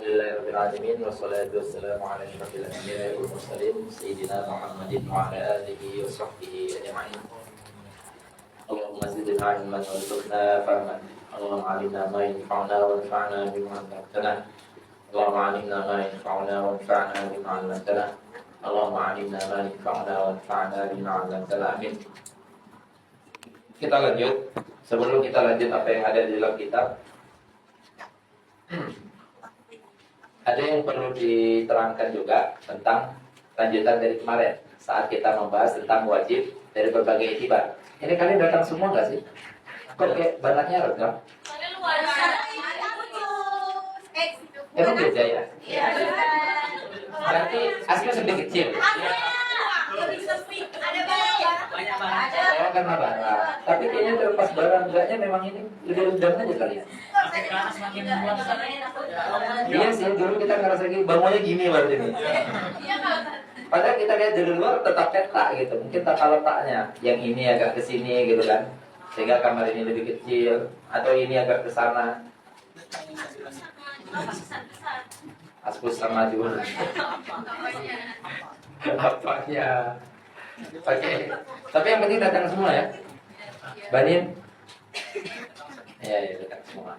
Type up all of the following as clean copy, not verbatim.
Alhamdulillahirabbil alamin wassalatu wassalamu ala asyrofil anbiya'i wal mursalin sayyidina Muhammadin wa ala alihi wa sahbihi ajma'in. Allahumma zidna ilman warzuqna fahman. Allahumma 'allimna ma yanfa'una wanfa'na bima 'allamtana. Allahumma 'allimna ma yanfa'una wanfa'na bima 'allamtana. Allahumma 'allimna ma yanfa'una wanfa'na bima 'allamtana. Amin. Kita lanjut. Sebelum kita lanjut apa yang ada di dalam kitab, ada yang perlu diterangkan juga tentang lanjutan dari kemarin saat kita membahas tentang wajib dari berbagai itibar. Ini kalian datang semua nggak sih? Kok kayak banyaknya rekam? Emang beda ya? Iya. Berarti aslinya lebih kecil. Ada banyak barang. Saya kan barang. Tapi kayaknya terlepas barang enggaknya memang ini udah aja kali ya. Iya sih, dulu kita ngerasa gini, bangunnya gini berarti ini. Padahal kita lihat dari luar tetap peta gitu. Mungkin tata letaknya yang ini agak ke sini gitu kan. Sehingga kamar ini lebih kecil atau ini agak ke sana. Aspus sama juga. Apanya? Oke. Tapi yang penting datang semua ya. Banin. Ya, datang semua.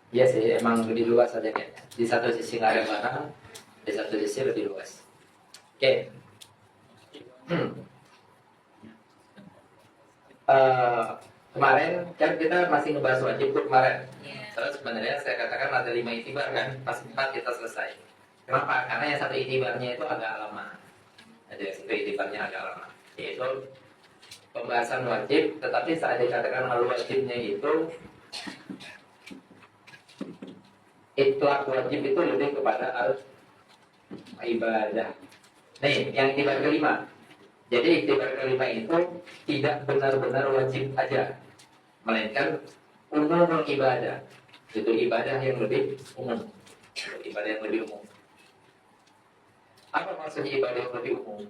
Iya sih, emang lebih luas saja kayaknya. Di satu sisi nggak ada barang, di satu sisi lebih luas. Oke. Kemarin kan kita masih ngebahas wajib tuh kemarin. Terus sebenarnya saya katakan ada 5 itibar kan, pas 4 kita selesai. Kenapa? Karena yang satu itibarnya itu agak lama. Ada yang satu itibarnya agak lama. Yaitu pembahasan wajib, tetapi saat dikatakan al-wajibnya itu itlaq wajib itu lebih kepada al-ibadah. Nih, yang itibar kelima. Jadi itibar kelima itu tidak benar-benar wajib aja, melainkan umum ibadah. Itu ibadah yang lebih umum. Ibadah yang lebih umum. Apa maksudnya ibadah yang lebih umum?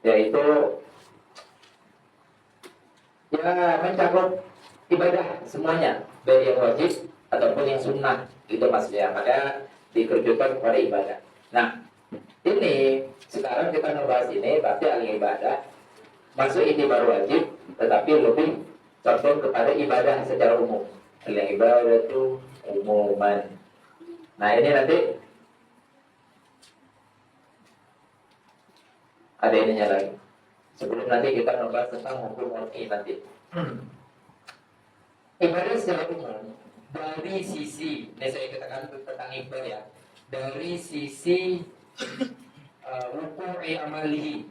Yaitu ya mencakup ibadah semuanya, baik yang wajib ataupun yang sunnah, itu maksudnya. Maka dikerucutkan kepada ibadah. Nah, ini sekarang kita ngebahas ini berarti al-ibadah masuk itibar wajib, tetapi lebih condong kepada ibadah secara umum. Al-ibadah itu umuman. Nah, ini nanti ada ininya lagi. Sebelum nanti kita ngebahas tentang hukum wajib nanti. Ibadah secara umum dari sisi, ini saya katakan tentang ibadah ya, dari sisi wuku'i amalihi,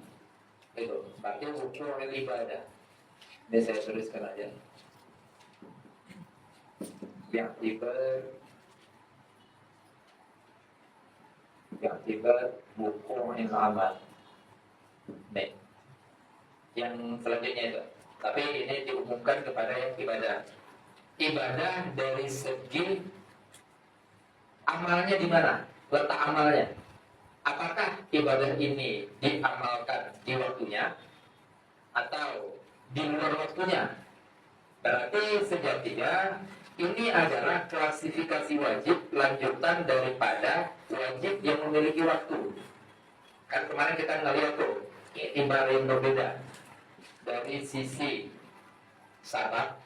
itu berarti wuku'i ibadah. Ini saya tuliskan aja. Ya'tibar wuku'i amal. Nih, yang selanjutnya itu. Tapi ini diumumkan kepada yang ibadah. Ibadah dari segi amalnya di mana? Letak amalnya. Apakah ibadah ini diamalkan di waktunya atau di luar waktunya? Berarti sejatinya ini adalah klasifikasi wajib lanjutan daripada wajib yang memiliki waktu. Kan kemarin kita ngeliat tuh itibar yang berbeda dari sisi sabab,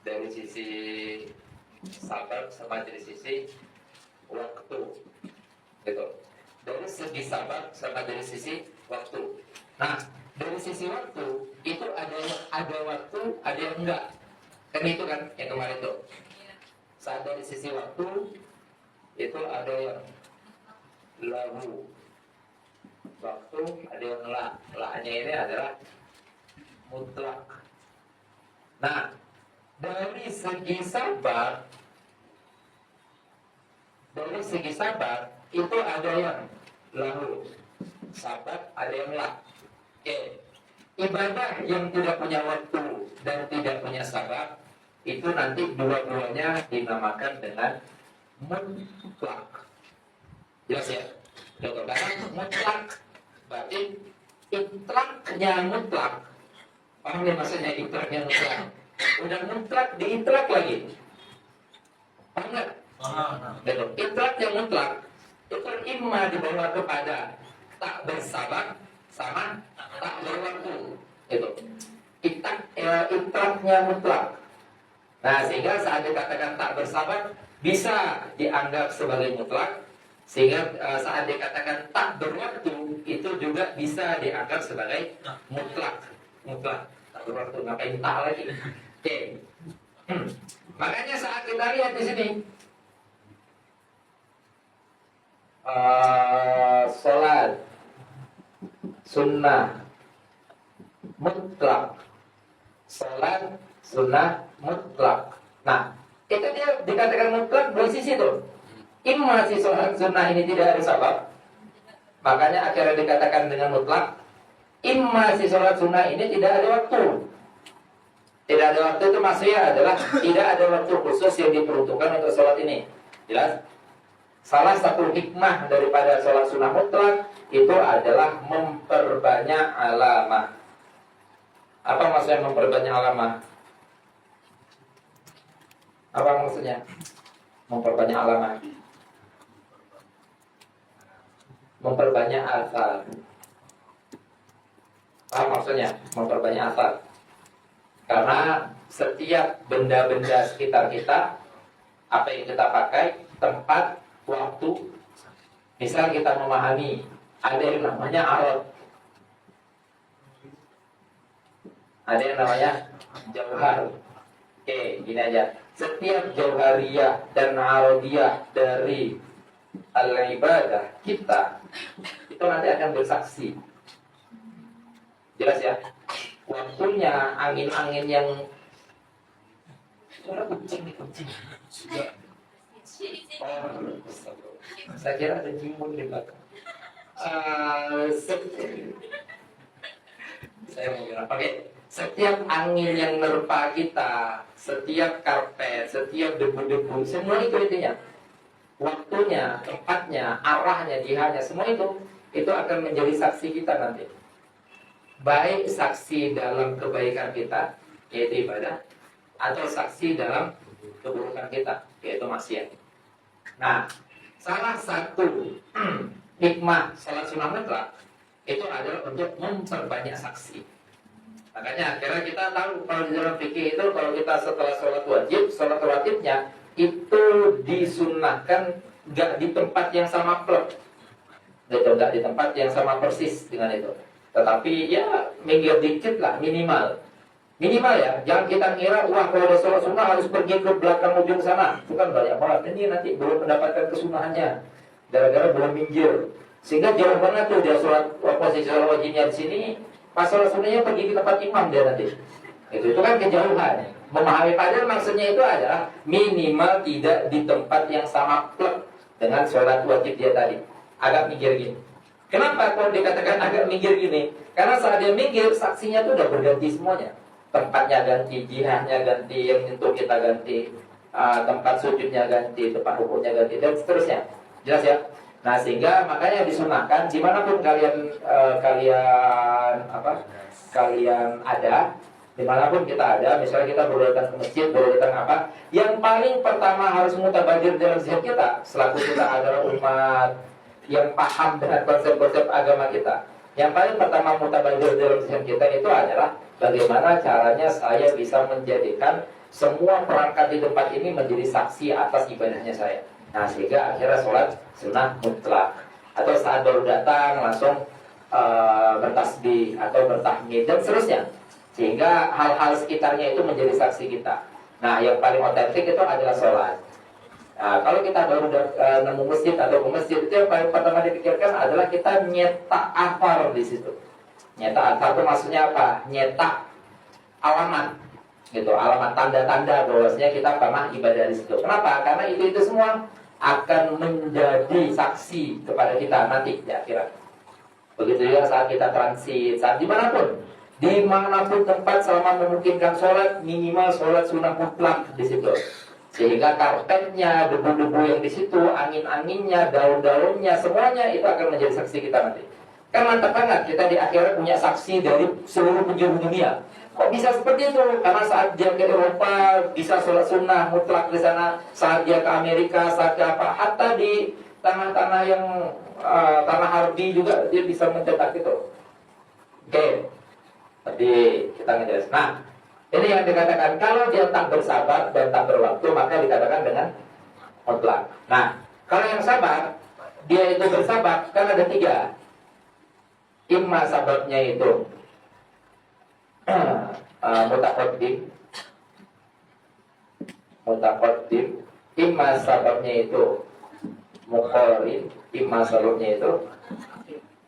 dari sisi sabar sama dari sisi waktu, gitu. Dari segi sabar sama dari sisi waktu. Nah, dari sisi waktu itu ada waktu, ada yang enggak. Kan itu kan yang kemarin tuh. Saat dari sisi waktu itu ada yang lahu waktu, ada yang la. La-nya ini adalah mutlak. Nah, dari segi sabar itu ada yang lahu sabar, ada yang la. Oke. Ibadah yang tidak punya waktu dan tidak punya sabar itu nanti dua-duanya dinamakan dengan mutlak. Jelas ya? Karena mutlak berarti itlaknya mutlak. Paham ya maksudnya itlaknya mutlak? Udah mutlak, diitlak lagi. Paham nggak? Gitu. Itlak yang mutlak itu imma dibawa kepada tak bersabab sama tak berwaktu. Gitu. Itlaknya mutlak. Nah, sehingga saat dikatakan tak bersabab bisa dianggap sebagai mutlak. Sehingga saat dikatakan tak berwaktu itu juga bisa dianggap sebagai mutlak. Mutlak. Tak berwaktu, ngapain tak lagi? Oke. Makanya saat kita lihat di sini sholat sunnah mutlak, sholat sunnah mutlak. Nah, itu dia dikatakan mutlak dua sisi tuh. Imma si sholat sunnah ini tidak ada sebab, makanya akhirnya dikatakan dengan mutlak. Imma si sholat sunnah ini tidak ada waktu. Tidak ada waktu itu maksudnya adalah tidak ada waktu khusus yang diperuntukkan untuk sholat ini. Jelas? Salah satu hikmah daripada sholat sunnah mutlak itu adalah memperbanyak alamah. Apa maksudnya memperbanyak alamah? Apa maksudnya memperbanyak alamah? Memperbanyak asal. Apa maksudnya memperbanyak asal? Karena setiap benda-benda sekitar kita, apa yang kita pakai, tempat, waktu, misal kita memahami ada yang namanya arad, ada yang namanya jauhar. Oke, gini aja. Setiap jauhariyah dan aradiyah dari al-ibadah kita itu nanti akan bersaksi. Jelas ya? Waktunya angin-angin yang suara kucing. Oh, saya kira ada jimun di belakang. Saya mau bilang, oke. Setiap angin yang nerpa kita, setiap karpet, setiap debu-debu, semua itu intinya. Waktunya, tempatnya, arahnya, jihadnya, semua itu akan menjadi saksi kita nanti. Baik saksi dalam kebaikan kita, yaitu ibadah, atau saksi dalam keburukan kita, yaitu maksiat. Nah, salah satu hikmah salat sunnah mutlak itu adalah untuk memperbanyak saksi. Makanya akhirnya kita tahu kalau di dalam fikih itu kalau kita setelah sholat wajibnya itu disunnahkan gak di tempat yang sama plek, gitu, gak di tempat yang sama persis dengan itu. Tetapi ya minggir dikit lah minimal ya. Jangan kita ngira wah kalau ada sholat sunnah harus pergi ke belakang ujung sana. Itu kan banyak banget. Ini nanti belum mendapatkan kesunahannya gara-gara belum minggir. Sehingga jauh banget tuh dia sholat posisi sholat wajibnya di sini. Pas sholat sunnahnya pergi ke tempat imam dia nanti. Itu kan kejauhan. Memahami padahal maksudnya itu adalah minimal tidak di tempat yang sama plek dengan sholat wajib dia tadi. Agak minggir gini. Kenapa kalau dikatakan agak minggir gini? Karena saat dia minggir saksinya tuh udah berganti semuanya. Tempatnya ganti, jihadnya ganti, yang menyentuh kita ganti, tempat sujudnya ganti, tempat rukuknya ganti, dan seterusnya. Jelas ya? Nah sehingga makanya disunahkan dimanapun kalian ada, dimanapun kita ada, misalnya kita baru datang ke masjid, baru datang apa, yang paling pertama harus mutabadir dalam zihn kita, selaku kita adalah umat yang paham dengan konsep-konsep agama kita. Yang paling pertama mutabadir dalam zihn kita itu adalah bagaimana caranya saya bisa menjadikan semua perangkat di tempat ini menjadi saksi atas ibadahnya saya. Nah sehingga akhirnya sholat sunnah mutlak. Atau saat baru datang langsung bertasbih atau bertahmid dan seterusnya. Sehingga hal-hal sekitarnya itu menjadi saksi kita. Nah yang paling otentik itu adalah sholat. Nah, kalau kita baru nemu masjid atau ke masjid itu yang paling pertama dipikirkan adalah kita nyetak afar di situ. Nyetak afar itu maksudnya apa? Nyetak alamat, gitu, alamat tanda-tanda bahwasanya kita pernah ibadah di situ. Kenapa? Karena itu semua akan menjadi saksi kepada kita nanti di akhirat. Begitu juga saat kita transit, saat dimanapun tempat selama memungkinkan sholat, minimal sholat sunnah mutlak di situ. Sehingga karpetnya, debu-debu yang di situ, angin-anginnya, daun-daunnya, semuanya itu akan menjadi saksi kita nanti. Kan mantap banget kita di akhirat punya saksi dari seluruh penjuru dunia. Kok bisa seperti itu? Karena saat dia ke Eropa bisa sholat sunnah mutlak di sana, saat dia ke Amerika, saat ke apa, hatta di tanah-tanah yang tanah harbi juga dia bisa mencetak itu. Oke, tadi kita ngejelas. Nah, ini yang dikatakan kalau dia tak bersabar dan tak berwaktu maka dikatakan dengan mutlak. Nah, kalau yang sabar, dia itu bersabar kan ada 3. Imma sababnya itu mutaqaddim, imma sababnya itu muqarin, imma sababnya itu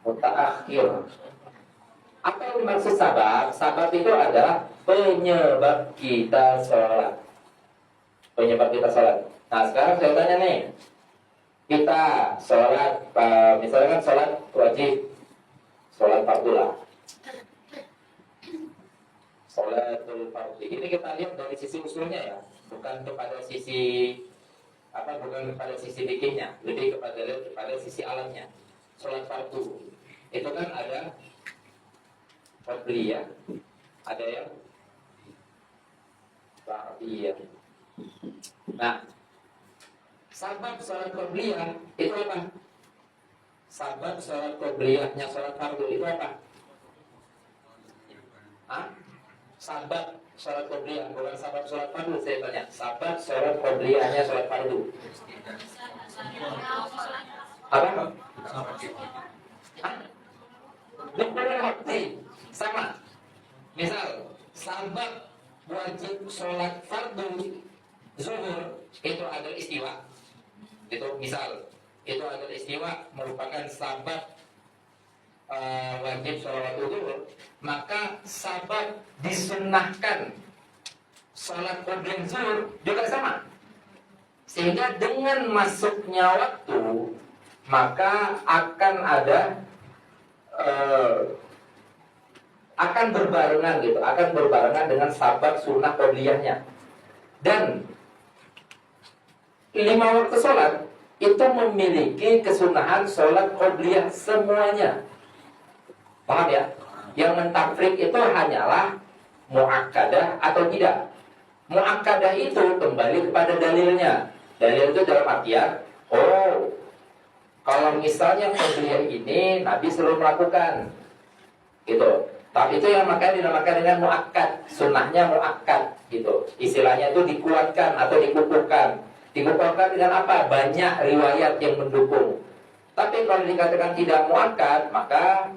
mutaakhir. Apa yang dimaksud sabab? Sabab itu adalah penyebab kita sholat. Penyebab kita sholat. Nah sekarang saya tanya nih, kita sholat, misalnya kan sholat wajib, sholat fardu lah, sholatul fardu. Ini kita lihat dari sisi usulnya ya, bukan kepada sisi bukan kepada sisi fikihnya, lebih kepada sisi alamnya. Sholat fardu itu kan ada qabliyah, ada yang ba'diyah. Nah, sabab sholat qabliyah itu apa? Sabab sholat qabliyahnya sholat fardu itu apa? Sabab sholat qabliyah, bukan sabab sholat fardu. Saya tanya, sabab sholat qabliyahnya sholat fardu apa? Sama. Misal, sabab wajib sholat fardu zuhur itu adalah istiwa. Itu misal, itu adalah istiwa merupakan sabab wajib sholat zuhur, maka sabab disunnahkan sholat qabliyah zuhur juga sama. Sehingga dengan masuknya waktu maka akan ada akan berbarengan gitu, akan berbarengan dengan sabab sunnah qabliyahnya. Dan 5 waktu sholat itu memiliki kesunahan sholat qabliyah semuanya. Paham ya? Yang mentafrik itu hanyalah muakkadah atau tidak. Muakkadah itu kembali kepada dalilnya. Dalil itu dalam artian, kalau misalnya qabliyah ini Nabi selalu melakukan gitu. Tapi itu yang makanya dinamakan dengan muakkad, sunnahnya muakkad gitu. Istilahnya itu dikuatkan atau dikukuhkan. Dikukuhkan dengan apa? Banyak riwayat yang mendukung. Tapi kalau dikatakan tidak muakkad, maka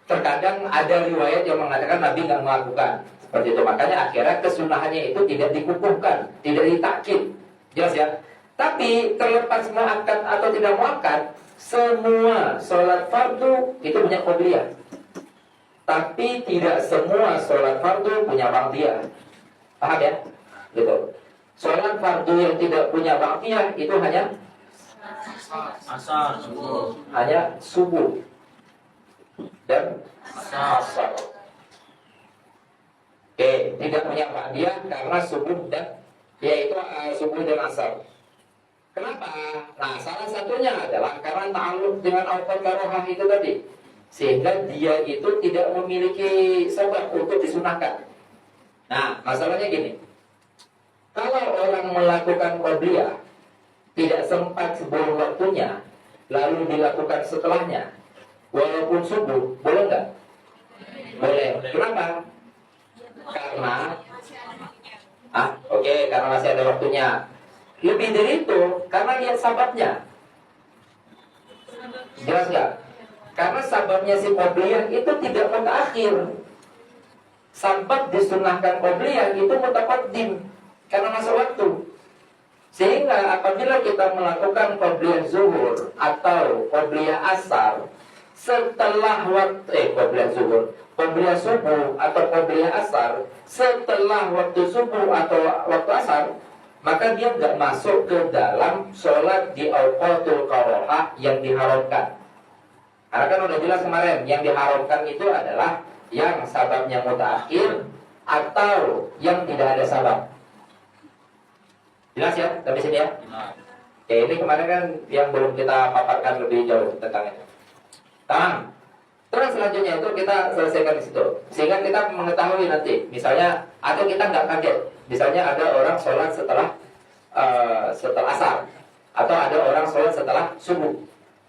terkadang ada riwayat yang mengatakan Nabi nggak melakukan seperti itu. Makanya akhirnya kesunahannya itu tidak dikukuhkan, tidak ditakkid. Jelas ya? Tapi terlepas muakkad atau tidak muakkad, semua sholat fardu itu punya qabliyah. Tapi tidak semua sholat fardu punya ba'diyah. Paham ya? Gitu. Sholat fardu yang tidak punya ba'diyah itu hanya asar, subuh. Hanya subuh dan asar. Oke, tidak punya ba'diyah karena subuh dan yaitu subuh dan asar. Kenapa? Nah, salah satunya adalah karena ta'alluq dengan awqat karohah itu tadi. Sehingga dia itu tidak memiliki sebab untuk disunahkan. Nah, masalahnya gini. Kalau orang melakukan qabliyah tidak sempat sebelum waktunya, lalu dilakukan setelahnya, walaupun subuh, boleh nggak? Boleh. Kenapa? Karena karena masih ada waktunya. Lebih dari itu, karena lihat sababnya. Jelas nggak? Karena sababnya si qabliyah itu tidak mutaakhir. Sabab disunahkan qabliyah itu mutaqaddim karena masa waktu. Sehingga apabila kita melakukan qabliyah zuhur atau qabliyah asar setelah qabliyah zuhur, qabliyah subuh atau qabliyah asar setelah waktu subuh atau waktu asar, maka dia nggak masuk ke dalam sholat di awqatul karohah yang diharamkan. Karena kan udah jelas kemarin, yang diharamkan itu adalah yang sababnya mutaakhir atau yang tidak ada sabab. Jelas ya, sampai sini ya? Oke, ini kemarin kan yang belum kita paparkan lebih jauh tentang itu. Tamam. Terus selanjutnya itu kita selesaikan di situ, sehingga kita mengetahui nanti, misalnya, atau kita nggak kaget, misalnya ada orang sholat setelah asar, atau ada orang sholat setelah subuh,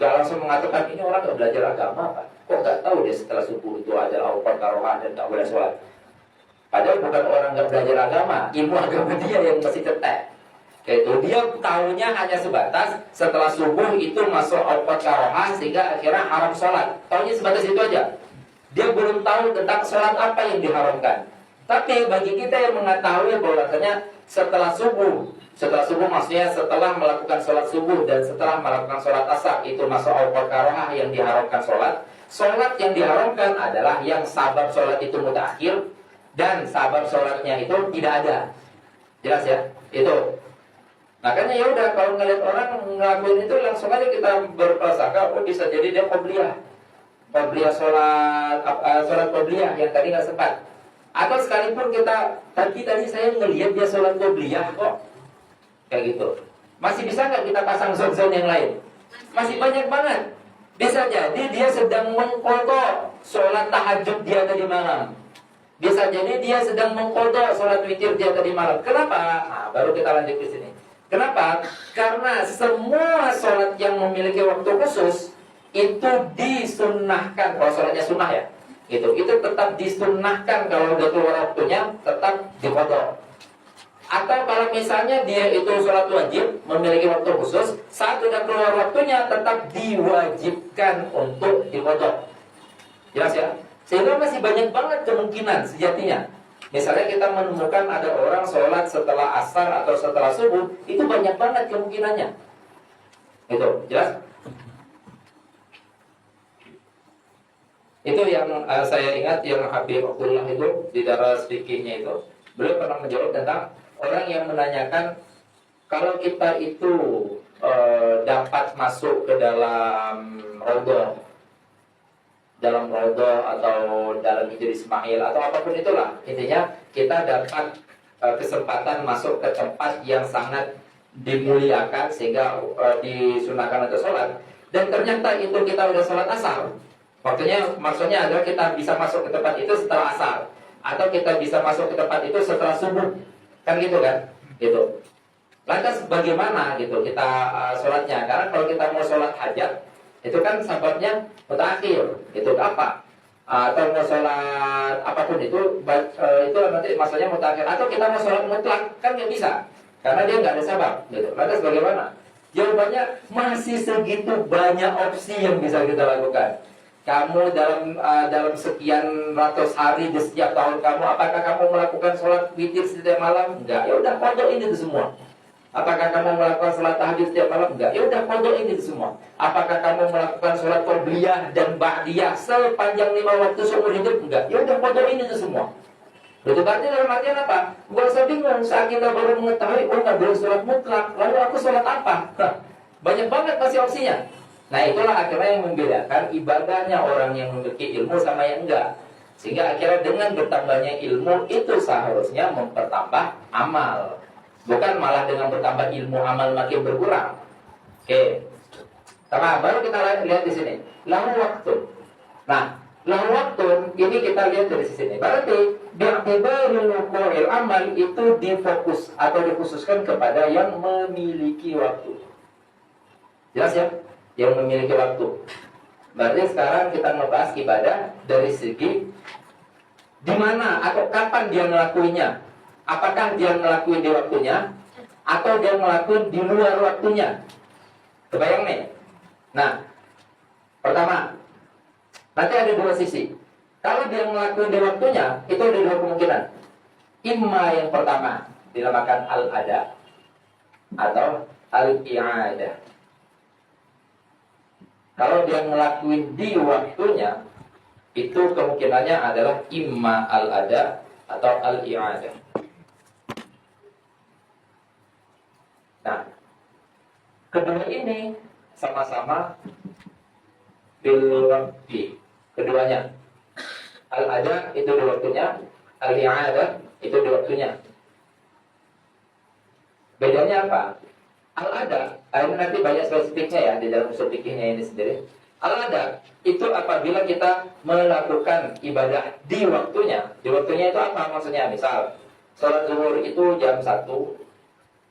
nggak langsung mengatakan ini orang nggak belajar agama apa? Kok nggak tahu dia setelah subuh itu ada awal karohah dan nggak boleh sholat? Padahal bukan orang nggak belajar agama, ilmu agama dia yang masih cetek. Itu dia tahunya hanya sebatas setelah subuh itu masuk awal karohah sehingga akhirnya haram sholat. Tahunya sebatas itu aja. Dia belum tahu tentang sholat apa yang diharamkan. Tapi bagi kita yang mengetahui bahwasanya setelah subuh maksudnya setelah melakukan sholat subuh dan setelah melakukan sholat asar itu masuk awal karohah yang diharamkan sholat. Sholat yang diharamkan adalah yang sabab sholat itu mutakhir dan sabab sholatnya itu tidak ada. Jelas ya? Itu. Makanya ya udah kalau ngeliat orang ngelakuin itu langsung aja kita berprasangka oh bisa jadi dia qobliyah sholat qobliyah yang tadi nggak sempat. Atau sekalipun kita tadi saya ngelihat dia sholat qobliyah kok kayak gitu. Masih bisa nggak kita pasang zon-zon yang lain? Masih banyak banget. Bisa jadi dia sedang mengqadha sholat tahajud dia tadi malam. Bisa jadi dia sedang mengqadha sholat witir dia tadi malam. Kenapa? Nah, baru kita lanjut ke sini. Kenapa? Karena semua sholat yang memiliki waktu khusus itu disunnahkan. Kalau sholatnya sunnah ya, itu tetap disunnahkan. Kalau udah keluar waktunya tetap diqadha. Atau kalau misalnya dia itu sholat wajib memiliki waktu khusus, saat udah keluar waktunya tetap diwajibkan untuk diqadha. Jelas ya? Sehingga masih banyak banget kemungkinan sejatinya. Misalnya kita menemukan ada orang sholat setelah asar atau setelah subuh, itu banyak banget kemungkinannya. Itu, jelas? Itu yang saya ingat yang Habib Abdullah itu di daras fikihnya itu, beliau pernah menjawab tentang orang yang menanyakan kalau kita itu dapat masuk ke dalam rodoh atau dalam Hijri Ismail atau apapun itulah, intinya kita dapat kesempatan masuk ke tempat yang sangat dimuliakan sehingga disunahkan untuk sholat, dan ternyata itu kita udah sholat asar. Maksudnya adalah kita bisa masuk ke tempat itu setelah asar, atau kita bisa masuk ke tempat itu setelah subuh, kan gitu kan? Gitu. Lantas bagaimana gitu kita sholatnya? Karena kalau kita mau sholat hajat itu kan sebabnya mutakhir, itu apa? Atau mau sholat apapun itu nanti masalahnya mutakhir. Atau kita mau sholat mutlak kan nggak bisa, karena dia nggak ada sabab. Gitu. Lantas bagaimana? Jawabannya masih segitu banyak opsi yang bisa kita lakukan. Kamu dalam sekian ratus hari di setiap tahun kamu, apakah kamu melakukan sholat witir setiap malam? Enggak. Ya udah qadha ini semua. Apakah kamu melakukan sholat tahajud setiap malam? Enggak. Ya udah qadha ini semua. Apakah kamu melakukan sholat qobliyah dan ba'diyah sepanjang 5 waktu seumur hidup? Enggak. Ya udah qadha ini semua. Itu berarti dalam artian apa? Gak usah bingung saat kita baru mengetahui nggak boleh sholat mutlak, lalu aku sholat apa? Banyak banget pasti opsinya. Nah itulah akhirnya yang membedakan ibadahnya orang yang memiliki ilmu sama yang enggak. Sehingga akhirnya dengan bertambahnya ilmu itu seharusnya mempertambah amal, bukan malah dengan bertambah ilmu amal makin berkurang. Oke. Sama baru kita lihat di sini. Lahu waktu. Nah, lahu waktu ini kita lihat dari sini. Berarti bi'tibaril wuqu'il amal itu difokus atau dikhususkan kepada yang memiliki waktu. Jelas ya? Yang memiliki waktu. Berarti sekarang kita ngebahas ibadah dari segi di mana atau kapan dia ngelakuinnya. Apakah dia ngelakuin di waktunya atau dia ngelakuin di luar waktunya? Kebayang nih? Nah, pertama, nanti ada dua sisi. Kalau dia ngelakuin di waktunya, itu ada dua kemungkinan. Imma yang pertama dinamakan al-ada atau al-i'adah. Kalau dia ngelakuin di waktunya, itu kemungkinannya adalah imma al-ada atau al-i'adah. Nah, kedua ini sama-sama bil waqti. Keduanya, al-ada itu di waktunya, al-i'adah itu di waktunya. Bedanya apa? Al-ada, ini nanti banyak spesifiknya ya di dalam usul fikihnya ini sendiri. Al-ada itu apabila kita melakukan ibadah di waktunya. Di waktunya itu apa maksudnya? Misal sholat zuhur itu jam 1.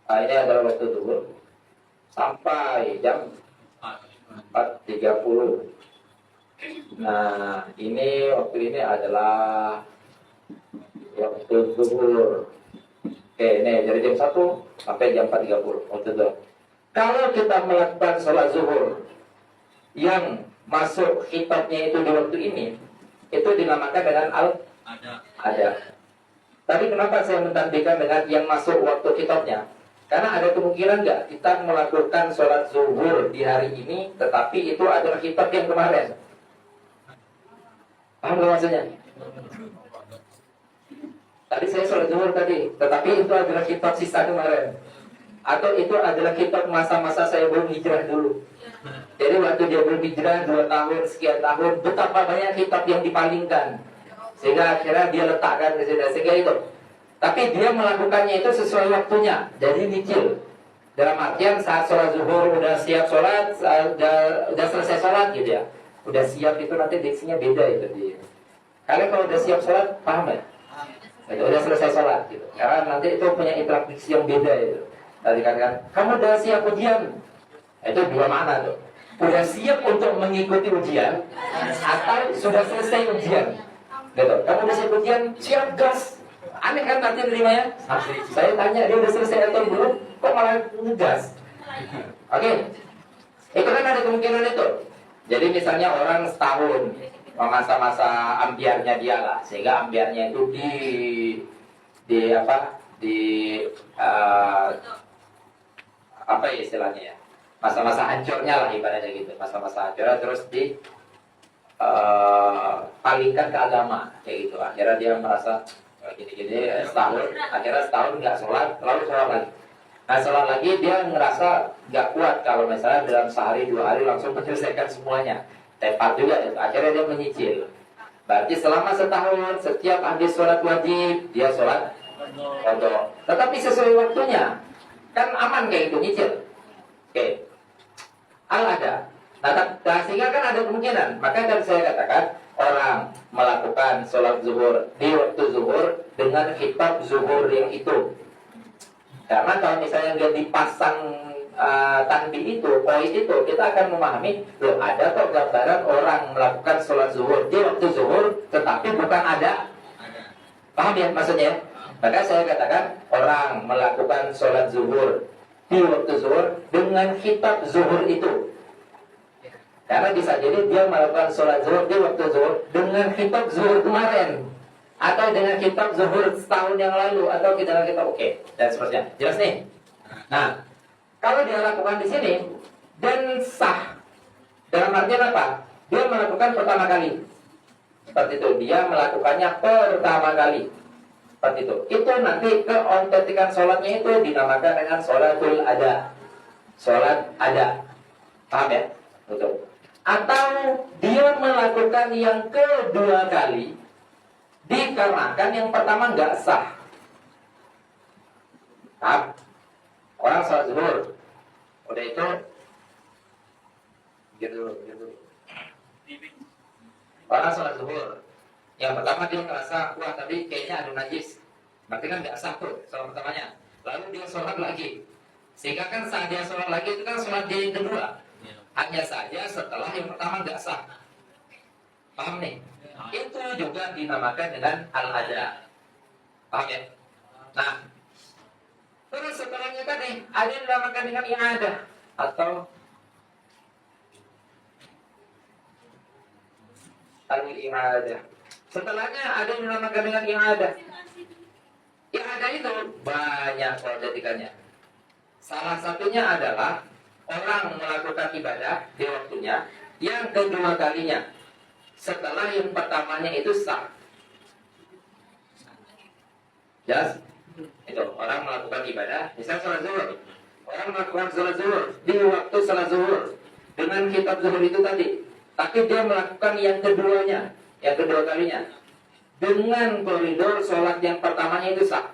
Nah, ini adalah waktu zuhur sampai jam 4.30. Nah, ini waktu ini adalah waktu zuhur. Oke, ini dari jam 1 sampai jam 4.30 waktu zuhur. Kalau kita melakukan sholat zuhur yang masuk khitabnya itu di waktu ini, itu dinamakan dengan ada. Tapi kenapa saya mentandakan dengan yang masuk waktu khitabnya? Karena ada kemungkinan nggak kita melakukan sholat zuhur di hari ini, tetapi itu adalah khitab yang kemarin. Paham nggak maksudnya? Tadi saya sholat zuhur tadi, tetapi itu adalah khitab sisa kemarin. Atau itu adalah kitab masa-masa saya belum hijrah dulu. Jadi waktu dia belum hijrah 2 tahun, sekian tahun, betapa banyak kitab yang dipalingkan, sehingga akhirnya dia letakkan ke sini. Sehingga itu. Tapi dia melakukannya itu sesuai waktunya. Jadi nyicil. Dalam artian saat sholat zuhur udah siap sholat, udah selesai sholat gitu ya. Udah siap itu nanti diksinya beda itu dia. Kalian kalau udah siap sholat, paham ya? Itu udah selesai sholat gitu. Karena nanti itu punya interaksi yang beda itu. Tadi kan, kamu udah siap ujian. Itu 2 makna tuh. Udah siap untuk mengikuti ujian atau sudah selesai ujian. Gitu. Kamu udah siap ujian, siap gas. Aneh kan nanti nerimanya? Saya tanya dia udah selesai atau belum, kok malah ngegas. Oke. Itu kan ada kemungkinan itu. Jadi misalnya orang setahun masa-masa ambiarnya dia lah, sehingga ambiarnya itu apa ya istilahnya ya, masa-masa hancurnya lah ibaratnya gitu, masa-masa hancurnya terus palingkan ke agama kayak gitu. Akhirnya dia merasa gini-gini akhirnya setahun nggak sholat, lalu sholat lagi. Nah sholat lagi dia ngerasa nggak kuat kalau misalnya dalam sehari 2 hari langsung menyelesaikan semuanya, tepat juga itu. Akhirnya dia menyicil. Berarti selama setahun setiap habis sholat wajib dia sholat qadha, tetapi sesuai waktunya. Kan aman kayak gitu, nyicil. Oke. Al-ada. Nah, sehingga kan ada kemungkinan. Maka tadi saya katakan, orang melakukan sholat zuhur di waktu zuhur dengan khitab zuhur yang itu. Karena kalau misalnya nggak dipasang tanbih itu, poin itu, kita akan memahami, loh ada kok gambaran orang melakukan sholat zuhur di waktu zuhur, tetapi bukan ada. Paham ya maksudnya? Maka saya katakan orang melakukan sholat zuhur di waktu zuhur dengan khitab zuhur itu. Karena bisa jadi dia melakukan sholat zuhur di waktu zuhur dengan khitab zuhur kemarin, atau dengan khitab zuhur setahun yang lalu, atau dengan khitab dan seterusnya. Jelas nih? Nah, kalau dia lakukan di sini dan sah, dalam artian apa? Dia melakukan pertama kali. Seperti itu, dia melakukannya pertama kali. Seperti itu nanti keontentikan sholatnya itu dinamakan dengan sholatul ada. Sholat ada. Paham ya? Betul. Atau dia melakukan yang kedua kali dikarenakan yang pertama nggak sah. Paham? Orang sholat zuhur, udah itu gitu. Orang sholat zuhur, yang pertama dia ngerasa, wah tadi kayaknya ada najis, berarti kan nggak sah tuh sholat pertamanya. Lalu dia sholat lagi, sehingga kan saat dia sholat lagi itu kan sholat dia yang kedua. Hanya saja setelah yang pertama nggak sah. Paham nih? Itu juga dinamakan dengan al-ada. Paham ya? Nah, terus setelahnya tadi ada yang dinamakan dengan i'adah atau al-i'adah. Setelahnya ada yang dinamakan dengan i'adah. I'adah itu banyak kualitatifnya. Salah satunya adalah orang melakukan ibadah di waktunya yang kedua kalinya setelah yang pertamanya itu sah. Jelas? Itu orang melakukan ibadah, misal sholat zuhur. Orang melakukan sholat zuhur di waktu sholat zuhur dengan kitab zuhur itu tadi, tapi dia melakukan yang keduanya, yang kedua kalinya dengan koridor sholat yang pertamanya itu sah.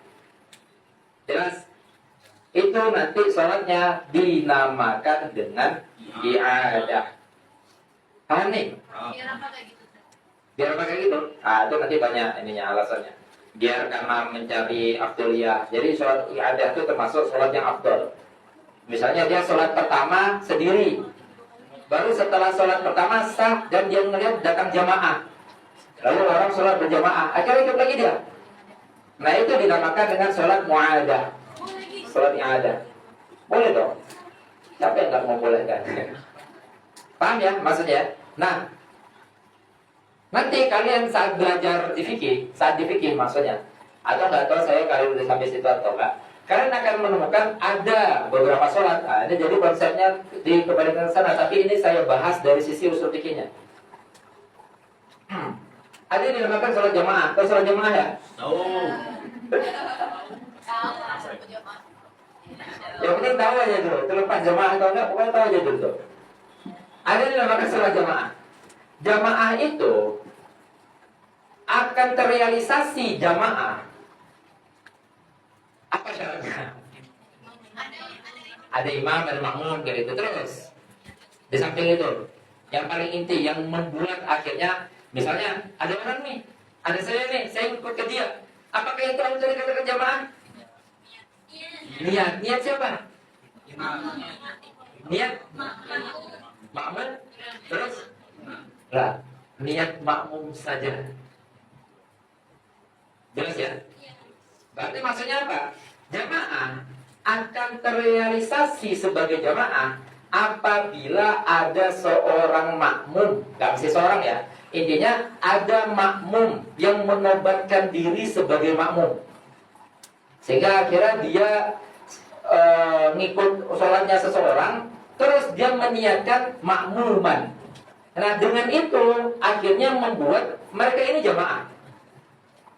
Jelas? Itu nanti sholatnya dinamakan dengan i'adah. Paham nih? Biar apa kayak gitu? Biar apa kayak gitu? Itu nanti banyak ininya alasannya. Biar karena mencari afdoliyah. Jadi sholat i'adah itu termasuk sholat yang afdol. Misalnya dia sholat pertama sendiri, baru setelah sholat pertama sah dan dia melihat datang jamaah. Lalu orang sholat berjamaah, akhirnya ikut lagi dia. Nah itu dinamakan dengan sholat mu'adah. Sholat i'adah. Boleh dong. Siapa yang nggak mau bolehkan? Paham ya maksudnya? Nah, nanti kalian saat belajar di fikih, maksudnya, atau nggak tahu saya kalian udah sampai situ atau enggak, kalian akan menemukan ada beberapa sholat. Ini jadi konsepnya di kebalikan sana, tapi ini saya bahas dari sisi usul fikihnya. Ada yang dinamakan sholat jamaah. Tahu sholat jamaah ya? Tahu. Yang penting tahu aja dulu. Terlepas jamaah atau enggak, pokoknya tahu aja dulu. Ada yang dinamakan sholat jamaah. Jamaah itu akan terrealisasi jamaah. Apa syaratnya? Ada imam, ada makmum, kayak gitu terus. Di samping itu, yang paling inti, yang membuat akhirnya, misalnya ada orang nih, ada saya nih, saya ikut ke dia. Apakah itu harus dikatakan jamaah? Niat siapa? Niat makmum, terus lah, niat makmum saja. Jelas ya? Berarti maksudnya apa? Jamaah akan terrealisasi sebagai jamaah apabila ada seorang makmum, gak mesti seorang ya. Intinya ada makmum yang menobatkan diri sebagai makmum, sehingga akhirnya dia ngikut sholatnya seseorang, terus dia meniatkan makmuman. Nah dengan itu akhirnya membuat mereka ini jamaah.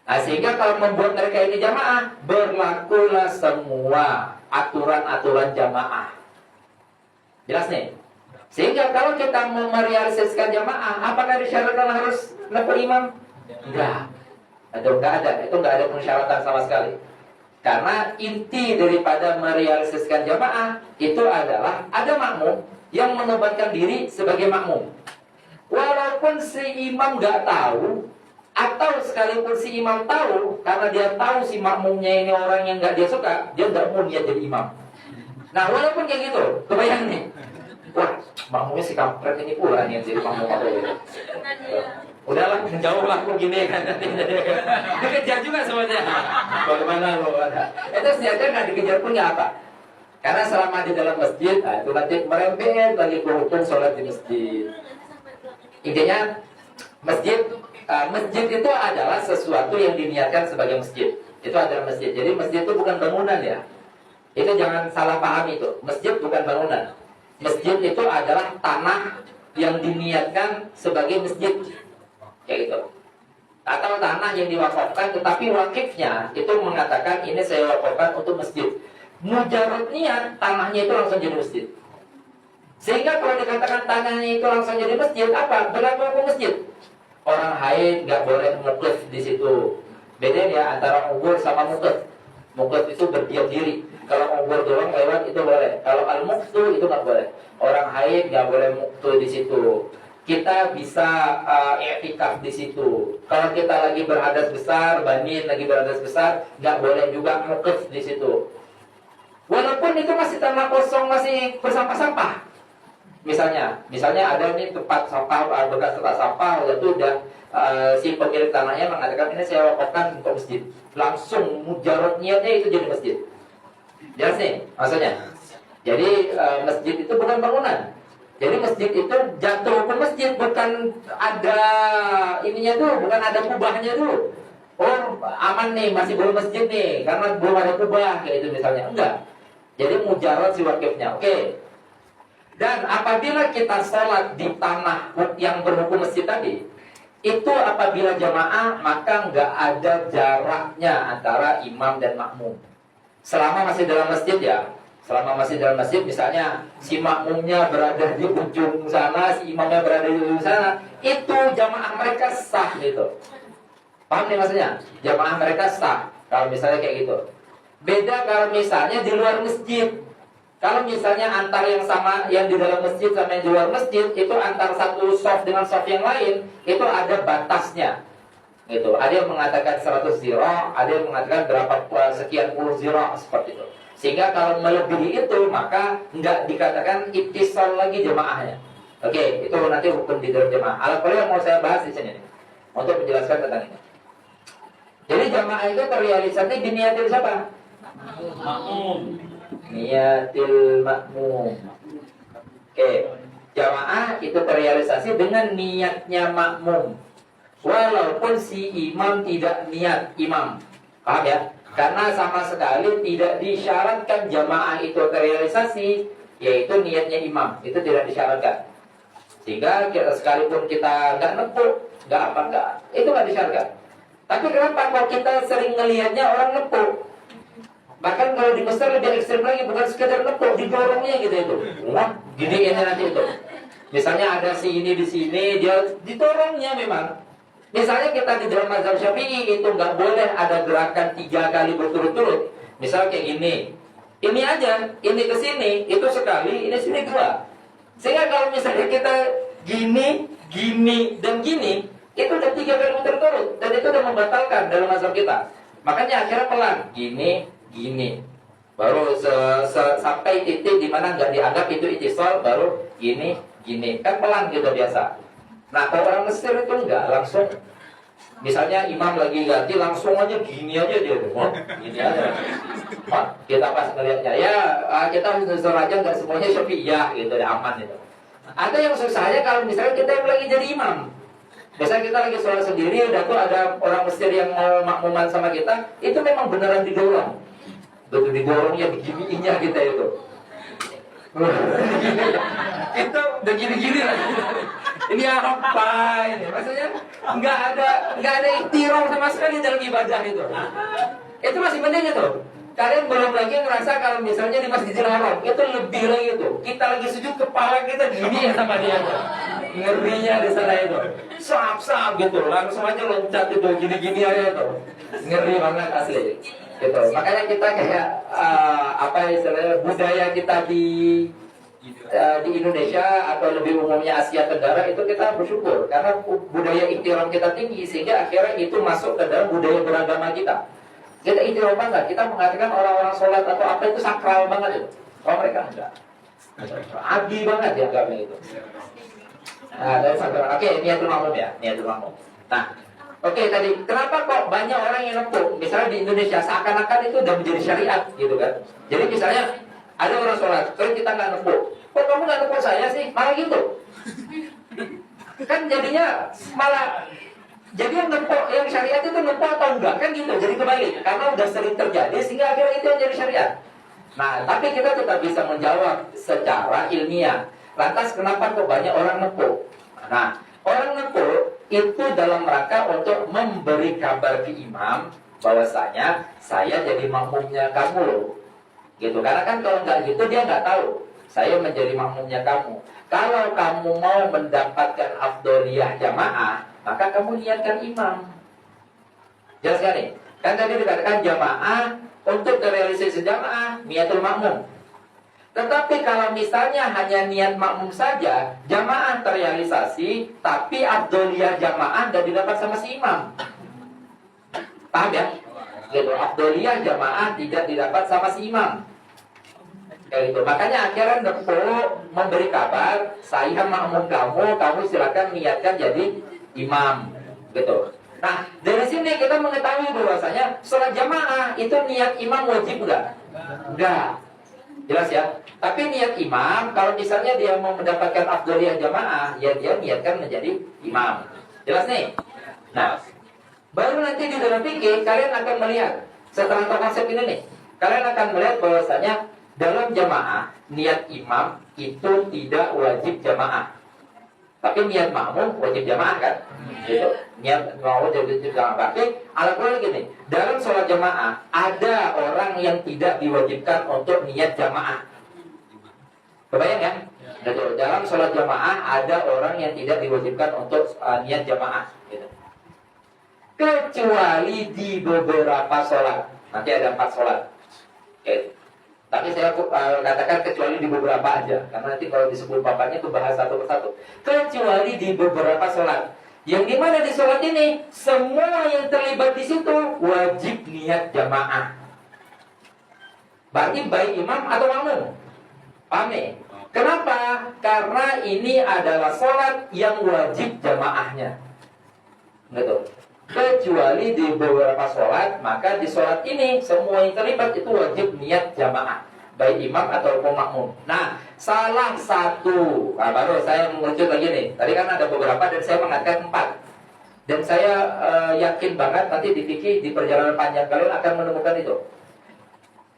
Nah sehingga kalau membuat mereka ini jamaah, berlakulah semua aturan-aturan jamaah. Jelas nih? Sehingga kalau kita mau merealisasikan jamaah, apakah disyaratkan harus nafil imam? Enggak. Itu enggak ada. Itu enggak ada persyaratan sama sekali. Karena inti daripada merealisasikan jamaah itu adalah ada makmum yang menobatkan diri sebagai makmum. Walaupun si imam nggak tahu, atau sekalipun si imam tahu, karena dia tahu si makmumnya ini orang yang nggak dia suka, dia nggak mau dia jadi imam. Nah walaupun kayak gitu, kebayang nih, wah makmumnya si kampret ini pula nih yang jadi makmum aku ini. Udahlah, jauh lah aku gini kan. Dikejar juga semuanya. Bagaimana lo ada? Itu senjata nggak dikejar pun nggak apa. Karena selama di dalam masjid, itu nanti merembet lagi ke hukum sholat di masjid. Intinya masjid itu adalah sesuatu yang diniatkan sebagai masjid. Itu adalah masjid. Jadi masjid itu bukan bangunan ya. Itu jangan salah paham itu. Masjid bukan bangunan. Masjid itu adalah tanah yang diniatkan sebagai masjid. Kayak gitu. Atau tanah yang diwakafkan, tetapi wakifnya itu mengatakan ini saya wakafkan untuk masjid. Mujarad niat, tanahnya itu langsung jadi masjid. Sehingga kalau dikatakan tanahnya itu langsung jadi masjid, apa? Berlaku hukum masjid. Orang haid nggak boleh mukif di situ. Beda ya antara ubur sama mukif. Mukif itu berdiam diri. Kalau ubur doang lewat itu boleh. Kalau al-muktu itu nggak boleh. Orang haid nggak boleh muktu di situ. Kita bisa i'tikaf di situ. Kalau kita lagi berhadas besar, banin lagi berhadas besar, nggak boleh juga mukif di situ. Walaupun itu masih tanah kosong, masih bersampah-sampah. Misalnya ada nih tempat sampah, bekas tempat sampah, itu udah si pemilik tanahnya mengatakan ini saya wakafkan untuk masjid. Langsung mujarad niatnya itu jadi masjid. Jelas nih maksudnya. Jadi masjid itu bukan bangunan. Jadi masjid itu jatuh ke masjid, bukan ada ininya dulu, bukan ada kubahnya dulu. Oh aman nih, masih belum masjid nih, karena belum ada kubah kayak itu misalnya. Enggak. Jadi mujarad si wakifnya. Oke. Dan apabila kita sholat di tanah yang berhukum masjid tadi, itu apabila jamaah maka nggak ada jaraknya antara imam dan makmum. Selama masih dalam masjid ya. Selama masih dalam masjid, misalnya si makmumnya berada di ujung sana, si imamnya berada di ujung sana, itu jamaah mereka sah gitu. Paham nih maksudnya? Jamaah mereka sah. Kalau misalnya kayak gitu. Beda kalau misalnya di luar masjid. Kalau misalnya antar yang sama, yang di dalam masjid sama yang di luar masjid, itu antar satu shaf dengan shaf yang lain, itu ada batasnya. Gitu. Ada yang mengatakan 100 zira, ada yang mengatakan berapa sekian puluh zira, seperti itu. Sehingga kalau melebihi itu, maka nggak dikatakan ittisal lagi jemaahnya. Oke, itu nanti hukum di dalam jemaah. Alat yang mau saya bahas di sini nih, untuk menjelaskan tentang ini. Jadi jemaah itu terrealisasi di niatil siapa? Makmum. Niatil makmum. Oke, jamaah itu terrealisasi dengan niatnya makmum, walaupun si imam tidak niat imam. Paham ya? Karena sama sekali tidak disyaratkan jamaah itu terrealisasi, yaitu niatnya imam. Itu tidak disyaratkan. Sehingga sekalipun kita nggak nepuk, nggak, itu nggak disyaratkan. Tapi kenapa kalau kita sering ngelihatnya orang nepuk? Bahkan kalau di Mesir lebih ekstrim lagi, bukan sekedar nepuk, didorongnya gitu itu. Wah, gini ini nanti itu. Misalnya ada si ini di sini, dia didorongnya memang. Misalnya kita di dalam mazhab Syafi'i itu nggak boleh ada gerakan 3 kali berturut-turut. Misalnya kayak gini, ini aja, ini ke sini, itu sekali, ini sini 2. Sehingga kalau misalnya kita gini, gini, dan gini, itu udah 3 kali berturut-turut, dan itu udah membatalkan dalam mazhab kita. Makanya akhirnya pelan, gini, gini, baru sampai titik di mana nggak dianggap itu ittisal, baru gini, gini, kan pelan gitu biasa. Nah kalau orang Mesir itu nggak langsung, misalnya imam lagi ganti langsung aja gini aja dia, gini aja. Kita pas ngelihatnya ya kita harus aja nggak semuanya Syafi'iyah gitu, ya aman itu. Ada yang susahnya kalau misalnya kita yang lagi jadi imam. Misalnya kita lagi sholat sendiri, udah tuh ada orang Mesir yang mau makmuman sama kita, itu memang beneran didorong. Betul didorongnya, begininya kita itu. Itu udah gini-gini lah. Ini apa ini? Maksudnya nggak ada iktiraf sama sekali dalam ibadah itu. Itu masih penting itu. Kalian belum lagi ngerasa kalau misalnya di Masjidil Haram itu lebih lagi itu. Kita lagi sujud, kepala kita gini ya sama dia. Ngerinya di sana itu. Sap gitu, langsung aja loncat itu gini-gini aja itu. Ngeri banget asli. Gitu. Makanya kita kayak apa istilahnya budaya kita di Indonesia atau lebih umumnya Asia Tenggara itu kita bersyukur karena budaya iktiram kita tinggi sehingga akhirnya itu masuk ke dalam budaya beragama kita. Kita iktiram banget, kita mengatakan orang-orang sholat atau apa itu sakral banget itu. Oh mereka enggak, adi banget ya agama itu. Nah, dari sakral. Oke, niatul makmum ya, niatul makmum. Nah, oke tadi kenapa kok banyak orang yang nepuk? Misalnya di Indonesia seakan-akan itu udah menjadi syariat gitu kan. Jadi misalnya ada orang sholat, terus kita nggak nepuk. Kok kamu nggak nepuk saya sih? Malah gitu. Kan jadinya malah jadi yang nepuk, yang syariat itu nepuk atau enggak kan gitu. Jadi kebalik karena udah sering terjadi sehingga akhirnya itu yang jadi syariat. Nah, tapi kita tetap bisa menjawab secara ilmiah. Lantas kenapa kok banyak orang nepuk? Nah, orang nepuk itu dalam rangka untuk memberi kabar ke imam bahwasanya saya jadi makmumnya kamu loh. Gitu. Karena kan kalau nggak gitu dia nggak tahu saya menjadi makmumnya kamu. Kalau kamu mau mendapatkan afdoliyah jamaah, maka kamu niatkan imam. Jelas kan nih? Kan tadi dikatakan jamaah untuk terrealisasi jamaah niatul makmum. Tetapi kalau misalnya hanya niat makmum saja, jamaah terrealisasi, tapi afdoliyah jamaah tidak didapat sama si imam. Paham ya? Gitu. Afdoliyah jamaah tidak didapat sama si imam. Kayak gitu. Makanya akhirnya nepuk memberi kabar, saya makmum kamu, kamu silakan niatkan jadi imam. Gitu. Nah, dari sini kita mengetahui bahwasanya sholat jamaah itu niat imam wajib enggak? Enggak. Jelas ya? Tapi niat imam, kalau misalnya dia mau mendapatkan afdoliyah jamaah, ya dia niatkan menjadi imam. Jelas nih? Nah, baru nanti di dalam fikih kalian akan melihat setelah konsep ini nih, kalian akan melihat bahwasanya dalam jamaah niat imam itu tidak wajib jamaah, tapi niat makmum wajib jamaah kan? Gitu. Niat makmum wajib jamaah. Berarti alat gini, dalam sholat jamaah ada orang yang tidak diwajibkan untuk niat jamaah. Kebayang ya? Betul. Dalam sholat jamaah ada orang yang tidak diwajibkan untuk niat jamaah. Gitu. Kecuali di beberapa sholat. Nanti ada 4 sholat. Gitu. Tapi saya katakan kecuali di beberapa aja, karena nanti kalau disebut bapaknya itu bahas satu persatu. Kecuali di beberapa sholat. Yang dimana di sholat ini semua yang terlibat di situ wajib niat jamaah. Berarti baik imam atau makmum. Paham nih? Kenapa? Karena ini adalah sholat yang wajib jamaahnya. Gitu. Kecuali di beberapa sholat, maka di sholat ini semua yang terlibat itu wajib niat jamaah, baik imam ataupun makmum. Nah, salah satu, baru saya merujuk lagi nih. Tadi kan ada beberapa dan saya mengatakan 4. Dan saya yakin banget nanti di fikih di perjalanan panjang kalian akan menemukan itu.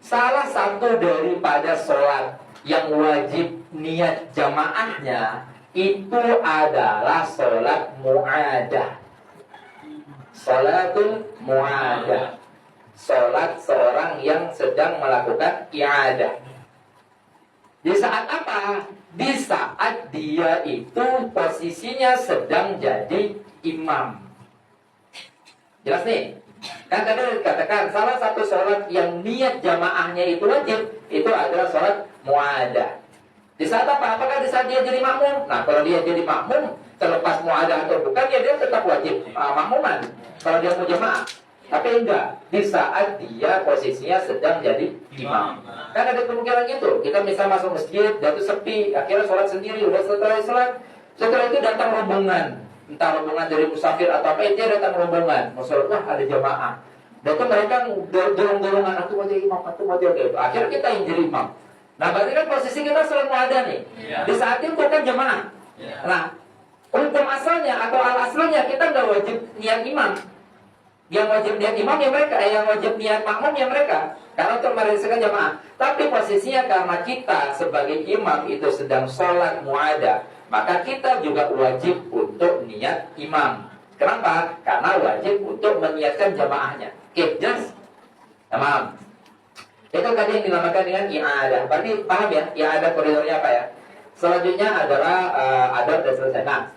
Salah satu daripada sholat yang wajib niat jamaahnya itu adalah sholat mu'adah. Sholatul mu'adah, sholat seorang yang sedang melakukan i'adah. Di saat apa? Di saat dia itu posisinya sedang jadi imam. Jelas nih? Kan tadi dikatakan salah satu sholat yang niat jamaahnya itu wajib, itu adalah sholat mu'adah. Di saat apa? Apakah di saat dia jadi makmum? Nah, kalau dia jadi makmum, terlepas mu'adah atau bukan, ya dia tetap wajib makmuman. Kalau dia mau jemaah. Tapi enggak, di saat dia posisinya sedang jadi imam. Kan ada kemungkinan gitu. Kita misal masuk masjid, dan itu sepi, akhirnya sholat sendiri. Udah setelah itu datang rombongan. Entah rombongan dari musafir atau apa, dia datang rombongan. Mau sholat, wah ada jemaah. Dan itu mereka dorong-dorongan, aku mau jadi imam, aku mau jadi imam. Akhirnya kita yang jadi imam. Nah, berarti kan posisi kita selalu ada nih. Di saat itu kan jemaah. Nah, hukum asalnya atau al-asalnya kita nggak wajib niat imam. Yang wajib niat imam ya mereka, yang wajib niat makmum ya mereka, karena untuk merealisasikan jamaah. Tapi posisinya karena kita sebagai imam itu sedang sholat mu'adah, maka kita juga wajib untuk niat imam. Kenapa? Karena wajib untuk meniatkan jamaahnya. Oke, jelas? Tamam. Itu tadi yang dinamakan dengan i'adah. Berarti paham ya? I'adah koridornya apa ya? Selanjutnya adalah adab dan selesai. Nah,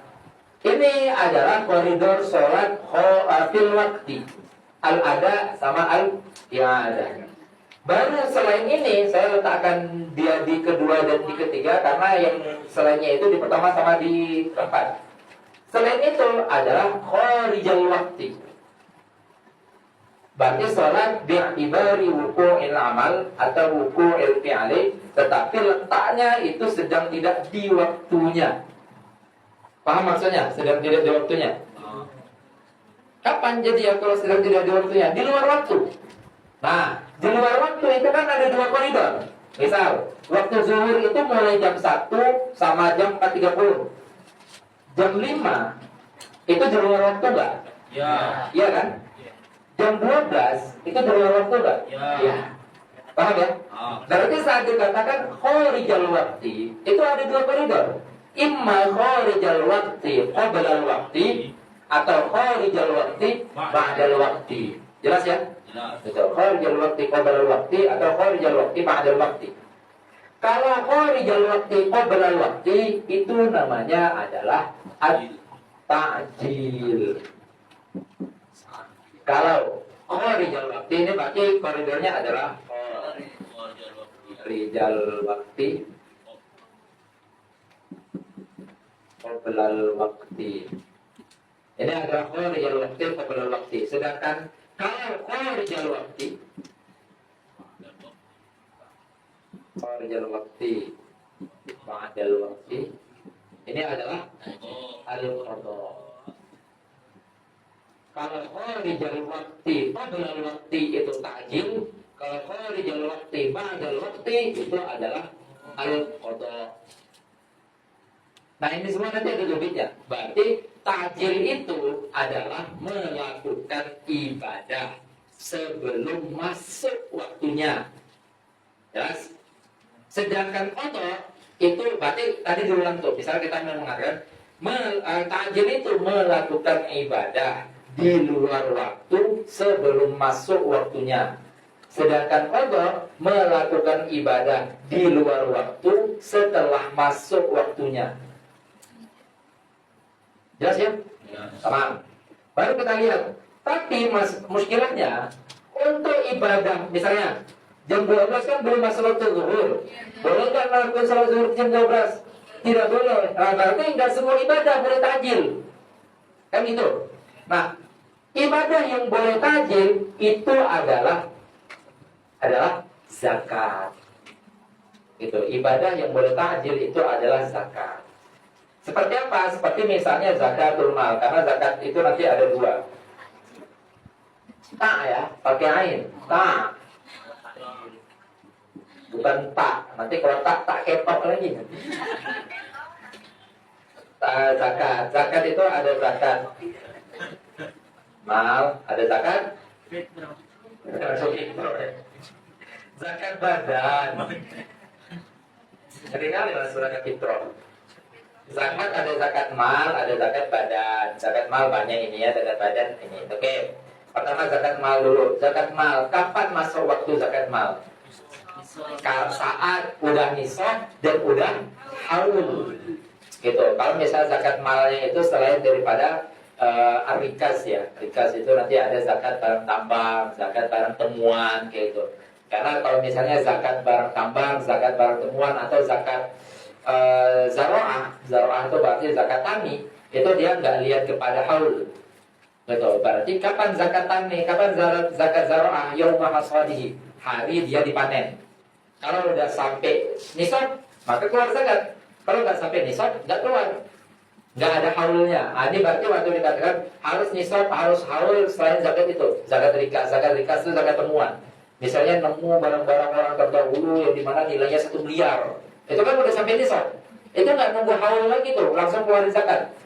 ini adalah koridor sholat fil wakti, al-ada sama al-i'adah. Baru selain ini saya letakkan dia di kedua dan di ketiga, karena yang selainnya itu di pertama sama di keempat. Selain itu adalah kharijal wakti. Berarti sholat bi'ibari wuku'il amal atau wuku'il fi'ali, tetapi letaknya itu sedang tidak di waktunya. Paham maksudnya? Sedang tidak di waktunya. Kapan jadi ya kalau sedang tidak di waktunya? Di luar waktu. Nah, di luar waktu itu kan ada 2 koridor. Misal, waktu zuhur itu mulai jam 1 sama jam 4.30. Jam 5 itu di luar waktu enggak? Ya. Iya kan? Jam 12 itu di luar waktu enggak? Ya. Paham ya? Berarti saat dikatakan kharijal wakti, itu ada 2 koridor. Imma kharijal wakti qabla al-wakti atau kharijal wakti ba'da al-wakti. Jelas ya? Jelas. Betul. Kharijal wakti qabla al-wakti atau kharijal wakti ba'da al-wakti. Kalau kharijal wakti qabla al-wakti itu namanya adalah at-ta'jil. Kalau kharijal wakti ini berarti koridornya adalah kharijal wakti qoblal waktu. Ini adalah kharijal waktu qoblal waktu. Sedangkan kalau kharijal waktu ba'dal waktu, ini adalah al-qadha. Kalau kharijal waktu qoblal waktu itu ta'jil, kalau kharijal waktu ba'dal waktu itu adalah al-qadha. Nah, ini semua nanti ada lebihnya. Berarti ta'jil itu adalah melakukan ibadah sebelum masuk waktunya. Jelas? Sedangkan qadha itu berarti tadi diulang tuh. Misalnya kita mengatakan ta'jil itu melakukan ibadah di luar waktu sebelum masuk waktunya. Sedangkan qadha melakukan ibadah di luar waktu setelah masuk waktunya. Jelas ya? Tamam. Baru kita lihat. Tapi muskilahnya untuk ibadah, misalnya Jam 12 kan belum masuk waktu zuhur. Boleh nggak melakukan salat zuhur jam 12? Tidak boleh. Nah, berarti nggak semua ibadah boleh tajil. Kan gitu. Nah, ibadah yang boleh tajil itu adalah zakat. Gitu. Ibadah yang boleh tajil itu adalah zakat. Seperti apa? Seperti misalnya zakatul mal. Karena zakat itu nanti ada dua. Ta ya, pakai ain. Ta. Bukan tak. Nanti kalau tak ketok lagi. Zakat. Zakat itu ada zakat mal, ada zakat zakat badan. Sering kali lah surat fitrah. Zakat ada zakat mal, ada zakat badan. Zakat mal banyak ini ya, zakat badan ini. Oke. Pertama zakat mal dulu. Zakat mal, kapan masuk waktu zakat mal? Saat udah nisab dan udah haul. Gitu. Kalau misalnya zakat malnya itu selain daripada rikas ya. Rikas itu nanti ada zakat barang tambang, zakat barang temuan kayak gitu. Karena kalau misalnya zakat barang tambang, zakat barang temuan atau zakat zaro'ah itu berarti zakat tani, itu dia nggak lihat kepada haul. Gitu. Berarti kapan zakat tani, kapan zakat zaro'ah? Yaumah hasadihi, hari dia dipanen. Kalau udah sampai nisab, maka keluar zakat. Kalau nggak sampai nisab, nggak keluar. Nggak ada haulnya. Ini berarti waktu dikatakan harus nisab, harus haul selain zakat itu. Zakat rikas itu zakat temuan. Misalnya nemu barang-barang orang terdahulu yang dimana nilainya 1 miliar. Itu kan udah sampai nisab. Itu nggak nunggu haul lagi tuh, langsung keluarin zakat.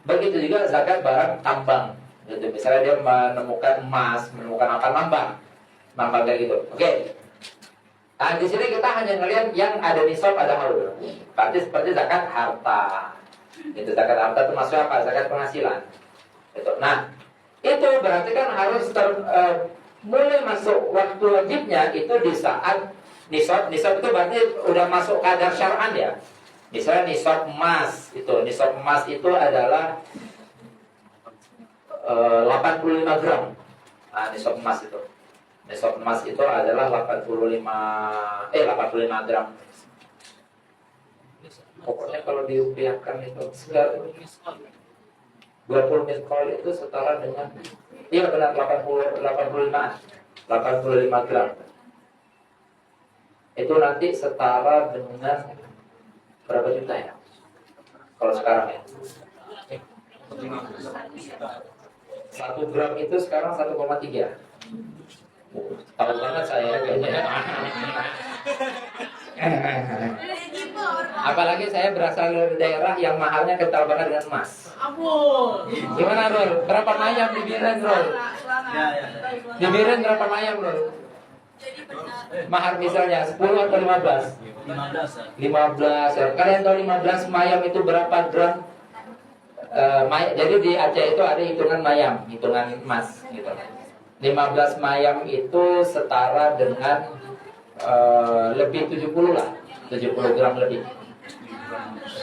Begitu juga zakat barang tambang. Gitu. Misalnya dia menemukan emas, menemukan apa, nambang kayak gitu. Oke. Nah, di sini kita hanya melihat yang ada nisab, ada haul. Berarti seperti zakat harta. Itu zakat harta itu maksudnya apa? Zakat penghasilan. Itu. Nah, itu berarti kan harus mulai masuk waktu wajibnya itu di saat nisab. Nisab itu berarti udah masuk kadar syar'an ya. Misalnya nisab emas itu adalah 85 gram. Nah, nisab emas itu. Nisab emas itu adalah 85 gram. Pokoknya kalau dirupiahkan itu 20 miskol itu setara dengan, iya benar, 85 gram. Itu nanti setara dengan berapa juta ya? Kalau sekarang ya 1 gram itu sekarang 1,3. Tahu banget saya kayaknya. Apalagi saya berasal dari daerah yang mahalnya kental banget dengan emas. Gimana Rol? Berapa mayam di Biren Rol? Di Biren berapa mayam Rol? Mahar misalnya 10 atau 15? 15 ya. Kalian tahu 15 mayam itu berapa gram? Jadi di Aceh itu ada hitungan mayam, hitungan emas gitu. 15 mayam itu setara dengan lebih 70 lah, 70 gram lebih,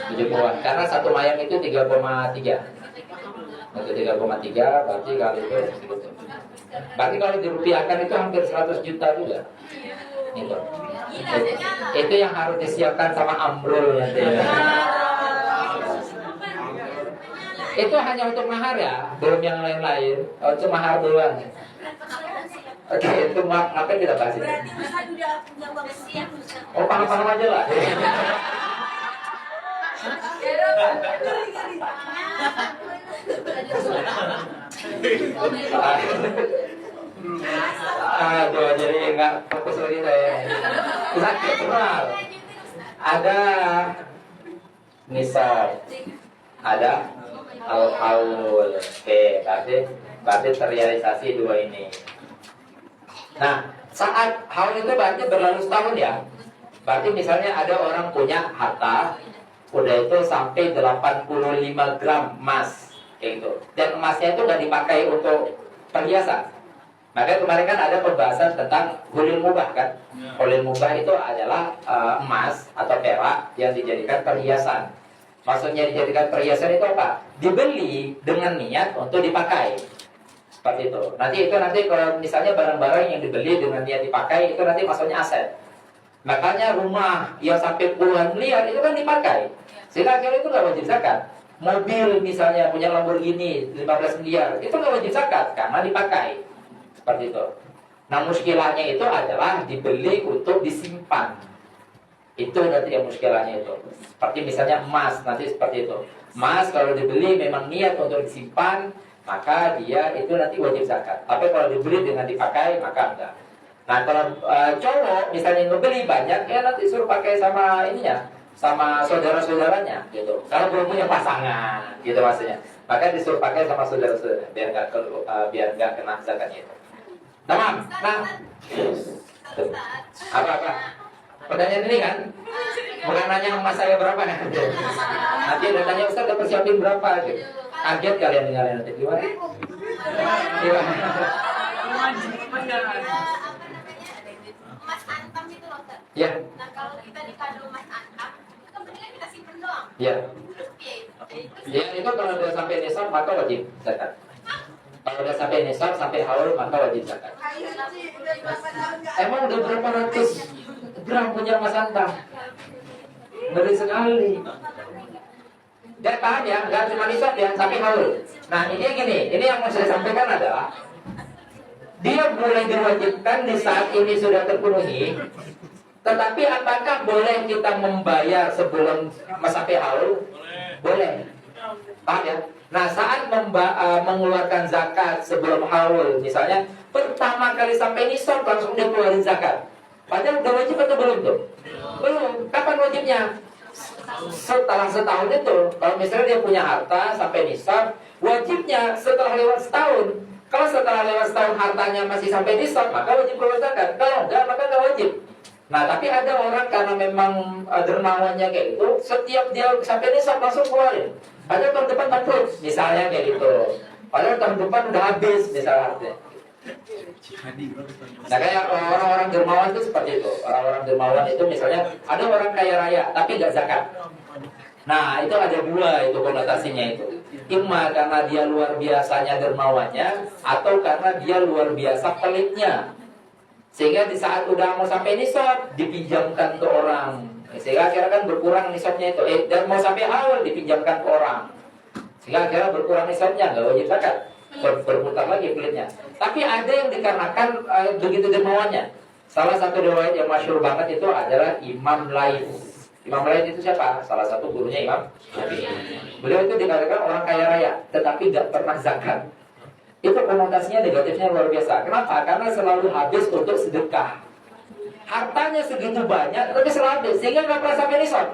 70-an. Karena satu mayam itu 3,3. Untuk 3,3 berarti kali itu segitu. Berarti kalau dirupiahkan itu hampir 100 juta juga. Gitu. Itu yang harus disiapkan sama Amrul nanti. Itu hanya untuk mahar ya, belum yang lain-lain. Untuk mahar doang. Oke, itu ngapain kita bahas ini? Oh, paham-paham aja lah. Aduh, jadi nggak fokus lagi saya. Zakat mal. Ada nisab, ada al-haul. Oke, berarti terrealisasi dua ini. Nah, saat haul itu berarti berlalu setahun ya. Berarti misalnya ada orang punya harta, udah itu sampai 85 gram emas, kayak gitu. Dan emasnya itu nggak dipakai untuk perhiasan. Makanya kemarin kan ada pembahasan tentang hulil mubah kan. Hulil mubah itu adalah emas atau perak yang dijadikan perhiasan. Maksudnya dijadikan perhiasan itu apa? Dibeli dengan niat untuk dipakai. Seperti itu. Nanti kalau misalnya barang-barang yang dibeli dengan dia dipakai itu nanti masuknya aset. Makanya rumah yang sampai puluhan miliar itu kan dipakai. Sehingga akhirnya itu nggak wajib zakat. Mobil misalnya punya Lamborghini 15 miliar itu nggak wajib zakat karena dipakai. Seperti itu. Nah muskilahnya itu adalah dibeli untuk disimpan. Itu nanti yang muskilahnya itu. Seperti misalnya emas nanti seperti itu. Emas kalau dibeli memang niat untuk disimpan, maka dia itu nanti wajib zakat. Tapi kalau dibeli dengan dipakai maka enggak. Nah kalau cowok misalnya ngebeli banyak, ya nanti suruh pakai sama ininya, sama saudara-saudaranya gitu. Kalau belum punya pasangan gitu maksudnya, maka disuruh pakai sama saudara-saudara biar nggak kena zakatnya itu. Tamam. Nah, apa? Pertanyaan ini kan bukan nanya emas saya berapa kan? Nanti ada tanya Ustaz udah persiapin berapa gitu. Kaget kalian dengarnya nanti gimana? Gimana? Emas antam itu loh, Ustaz. Ya. Nah, kalau kita dikado emas antam, itu kan pentingnya kita simpen doang. Ya. Terus Ya itu kalau udah sampai nisab maka wajib zakat. Kalau udah sampai nisab sampai haul maka wajib zakat. Emang udah berapa ratus gram punya emas antam? Ngeri sekali. Dan paham ya, nggak cuma nisab ya, sampai haul. Nah ini gini, ini yang mau saya sampaikan adalah dia boleh diwajibkan di saat ini sudah terpenuhi. Tetapi apakah boleh kita membayar sebelum sampai haul? Boleh. Paham ya? Nah saat mengeluarkan zakat sebelum haul, misalnya pertama kali sampai nisab langsung dia keluarin zakat. Padahal udah wajib atau belum tuh? Belum. Kapan wajibnya? Setelah setahun itu. Kalau misalnya dia punya harta sampai nisab, wajibnya setelah lewat setahun. Kalau setelah lewat setahun hartanya masih sampai nisab, maka wajib keluar zakat. Kalau enggak, maka enggak wajib. Nah, tapi ada orang karena memang dermawannya kayak gitu, setiap dia sampai nisab langsung keluarin. Padahal tahun depan bangkrut, misalnya kayak gitu. Padahal tahun depan udah habis, misalnya. Nah, kayak orang-orang dermawan itu seperti itu. Orang-orang dermawan itu misalnya ada orang kaya raya, tapi nggak zakat. Nah, itu ada dua itu konotasinya itu. Imma karena dia luar biasanya dermawannya, atau karena dia luar biasa pelitnya. Sehingga di saat udah mau sampai nisab dipinjamkan ke orang. Sehingga akhirnya kan berkurang nisabnya itu. Dan mau sampai awal dipinjamkan ke orang. Sehingga akhirnya berkurang nisabnya, nggak wajib zakat. Berputar lagi pelitnya. Tapi ada yang dikarenakan begitu dermawannya. Salah satu riwayat yang masyhur banget itu adalah Imam Laits. Imam Laits itu siapa? Salah satu gurunya Imam Syafi'i. Beliau itu dikatakan orang kaya raya, tetapi nggak pernah zakat. Itu konotasinya negatifnya luar biasa. Kenapa? Karena selalu habis untuk sedekah. Hartanya segitu banyak, tapi selalu habis, sehingga nggak pernah sampai nisab.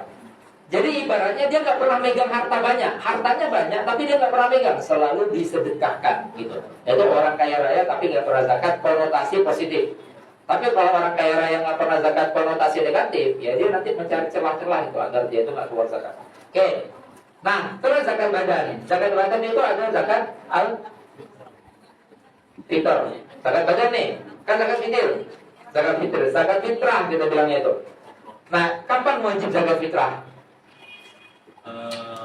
Jadi ibaratnya dia nggak pernah megang harta banyak, hartanya banyak, tapi dia nggak pernah megang, selalu disedekahkan, gitu. Itu orang kaya raya tapi nggak pernah zakat, konotasi positif. Tapi kalau orang kaya raya nggak pernah zakat, konotasi negatif, ya dia nanti mencari celah-celah itu agar dia itu nggak keluar zakat. Oke. Nah, terus zakat badan. Zakat badan itu ada zakat al-fitr. Zakat badan nih, kan zakat fitr. Zakat fitr, zakat fitrah kita bilangnya itu. Nah, kapan wajib zakat fitrah?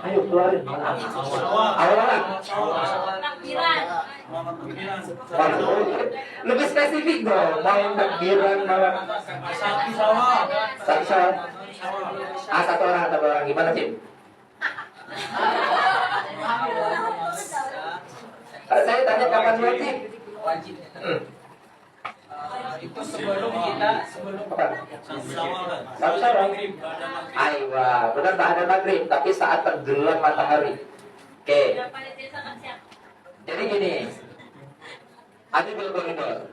Ayo keluarin. Awal. takbiran. Lebih spesifik dong. Mau takbiran, malam. Satu satu orang. Gimana Cim? Saya tanya kapan wajib? Wajib. Itu sebelum Satu Syawal. Aywa, benar tak ada maghrib, tapi saat tenggelam matahari. Oke. Jadi gini, ada berbeda.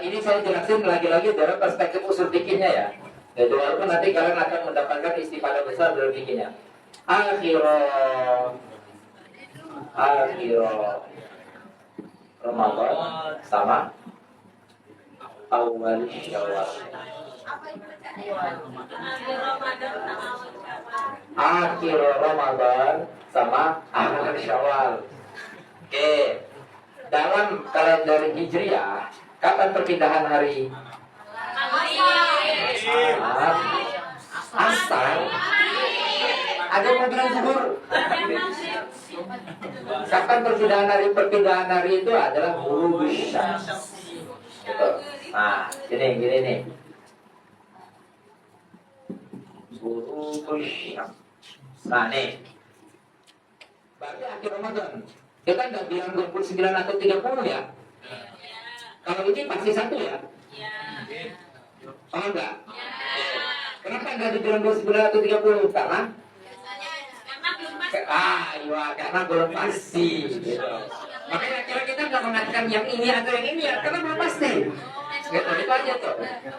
Ini saya jelasin lagi-lagi dari perspektif usul fikihnya ya. Jadi walaupun nanti kalian akan mendapatkan istifadah besar dari fikihnya. Akhirah Ramadan sama awal Syawal. Akhir Ramadan sama akhir Syawal. Oke. Dalam kalender Hijriah, kapan perpindahan hari? Ada yang mau bilang zuhur? Kapan perpindahan hari itu adalah ghurubus syams. Gitu. Nah, gini nih. Ghurubus syams. Nah, nih. Berarti akhir Ramadan. Kita nggak bilang 29 atau 30 ya? Kalau ini pasti satu ya? Oh enggak? Kenapa nggak dibilang 29 atau 30? Karena? Iya, karena belum pasti gitu. Makanya akhirnya kita nggak mengatakan yang ini atau yang ini ya, karena belum pasti. Gitu, itu aja tuh.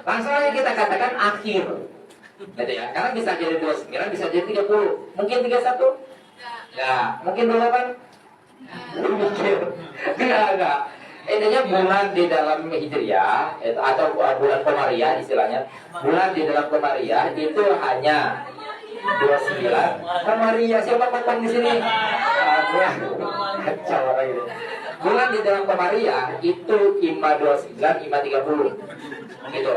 Langsung aja kita katakan akhir. Gitu ya, karena bisa jadi 29, bisa jadi 30. Mungkin 31? Enggak. Mungkin 28? Mikir. Enggak. Intinya bulan di dalam Hijriah atau bulan Komariah istilahnya. Bulan di dalam Komariah itu hanya 29. Komariah siapa potong di sini? Kacau orang itu. Bulan di dalam Komariah itu IMA 29, IMA 30. Gitu.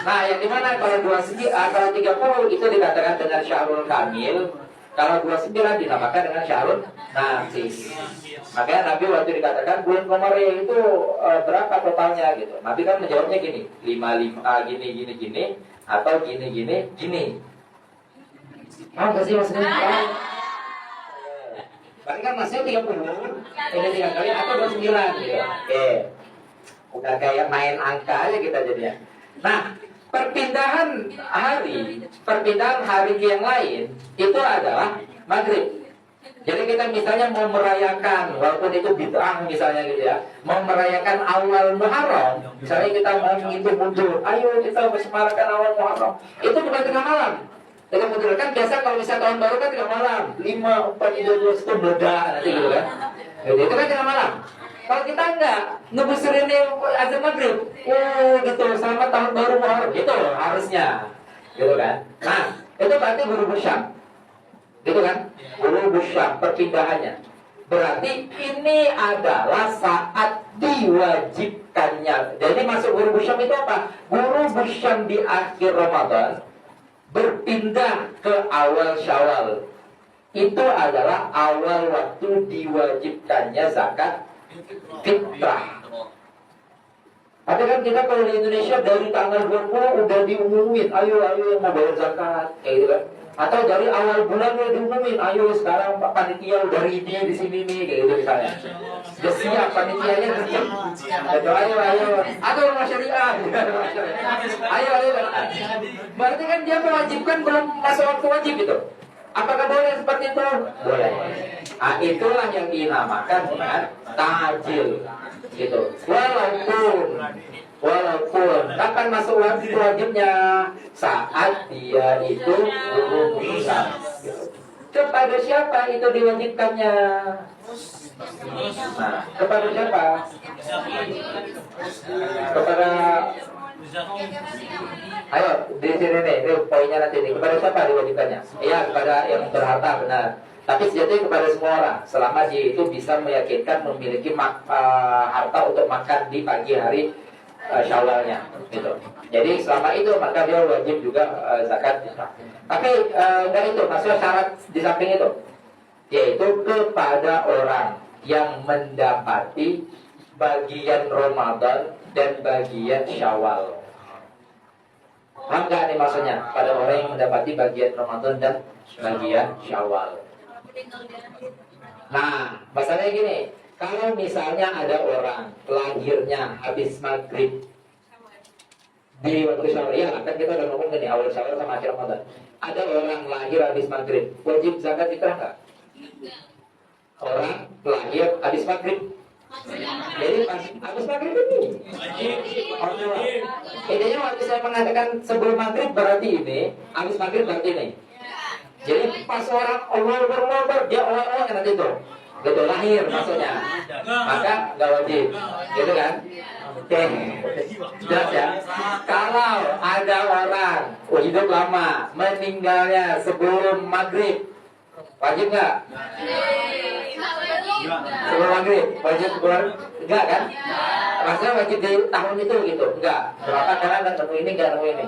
Nah, yang dimana kalau 30 itu dikatakan dengan Syahrul Kamil. Kalau 29 dinamakan dengan Syahrul Nafis. Makanya Nabi waktu dikatakan bulan Komariah itu berapa totalnya gitu. Nabi kan menjawabnya gini, 55 gini atau gini. Mau nggak sih maksudnya? Berarti kan masnya 30, ini 3 kali atau 29 gitu. Oke. Udah kayak main angka aja kita jadinya. Nah, perpindahan hari ke yang lain itu adalah maghrib. Jadi kita misalnya mau merayakan, walaupun itu bid'ah misalnya gitu ya, mau merayakan awal Muharram, misalnya kita mau menghitung mundur, ayo kita bersemarakan awal Muharram, itu bukan tengah malam. Tengah mundur kan biasa kalau misalnya tahun baru kan tengah malam, 5, 4, 3, 2, 1 meledak nanti gitu kan. Jadi itu kan tengah malam. Kalau kita enggak ngebusurin azan maghrib, gitu, selamat tahun baru Muharram, itu harusnya, gitu kan. Nah, itu berarti ghurubus syams, gitu kan, ghurubus syams perpindahannya. Berarti ini adalah saat diwajibkannya. Jadi masuk ghurubus syams itu apa? Ghurubus syams di akhir Ramadan berpindah ke awal Syawal. Itu adalah awal waktu diwajibkannya zakat fitrah. Ada kan kita kalau di Indonesia dari tanggal 20 udah diumumin, ayo yang mau bayar zakat, kayak gitu kan. Atau dari awal bulan udah diumumin, ayo sekarang Pak Panitia udah ready di sini nih, kayak gitu misalnya. Sudah siap panitianya kerja. Ayo. Atau rumah syariah. Ayo. Berarti kan dia mewajibkan belum masuk waktu wajib itu. Apakah boleh seperti itu? Boleh. Nah, itulah yang dinamakan dengan tajil. Gitu. Walaupun kapan masuk wajibnya? Saat dia itu ghurubus syams. Gitu. Kepada siapa itu diwajibkannya? Nah, kepada siapa? Kepada ayo di sini nih, ini poinnya nanti nih. Kepada siapa diwajibkannya? Iya, kepada yang berharta, benar. Tapi sejatinya kepada semua orang, selama dia itu bisa meyakinkan memiliki harta untuk makan di pagi hari Syawalnya, gitu. Jadi selama itu maka dia wajib juga zakat fitrah. Tapi enggak itu, maksudnya syarat di samping itu, yaitu kepada orang yang mendapati bagian Ramadan dan bagian Syawal. Paham nggak nih maksudnya? Pada orang yang mendapati bagian Ramadan dan bagian Syawal. Nah, masalahnya gini, kalau misalnya ada orang lahirnya habis maghrib di waktu Syawal, ya kan kita udah ngomong nih awal Syawal sama akhir Ramadan. Ada orang lahir habis maghrib, wajib zakat fitrah nggak? Orang lahir habis maghrib. Jadi pas habis maghrib ini. Intinya waktu saya mengatakan sebelum maghrib berarti ini, habis maghrib berarti ini. Jadi pas orang Allah dia Allah nanti itu, gitu lahir maksudnya, maka nggak wajib, gitu kan? Oke, jelas ya. Kalau ada orang hidup lama, meninggalnya sebelum maghrib, wajib nggak? Sebelum maghrib wajib keluar? Enggak kan? Maksudnya wajib di tahun itu gitu? Enggak. Berapa karena nemu ini enggak nemu ini.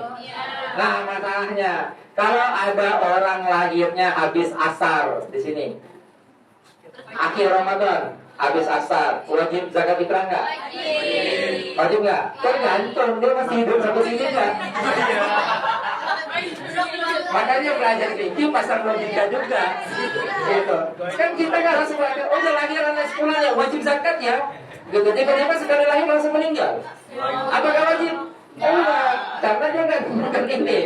Nah masalahnya kalau ada orang lahirnya habis asar di sini, akhir Ramadan, habis asar, wajib zakat fitrah enggak? Wajib enggak? Tergantung dia masih hidup sampai sini enggak? Makanya belajar fikih pasang logika juga, gitu. Kan kita nggak langsung belajar, oh udah lahir anak sekolahnya wajib zakat ya, gitu. Tiba-tiba sekali lahir langsung meninggal, apakah wajib? Enggak, karena dia nggak bukan ini.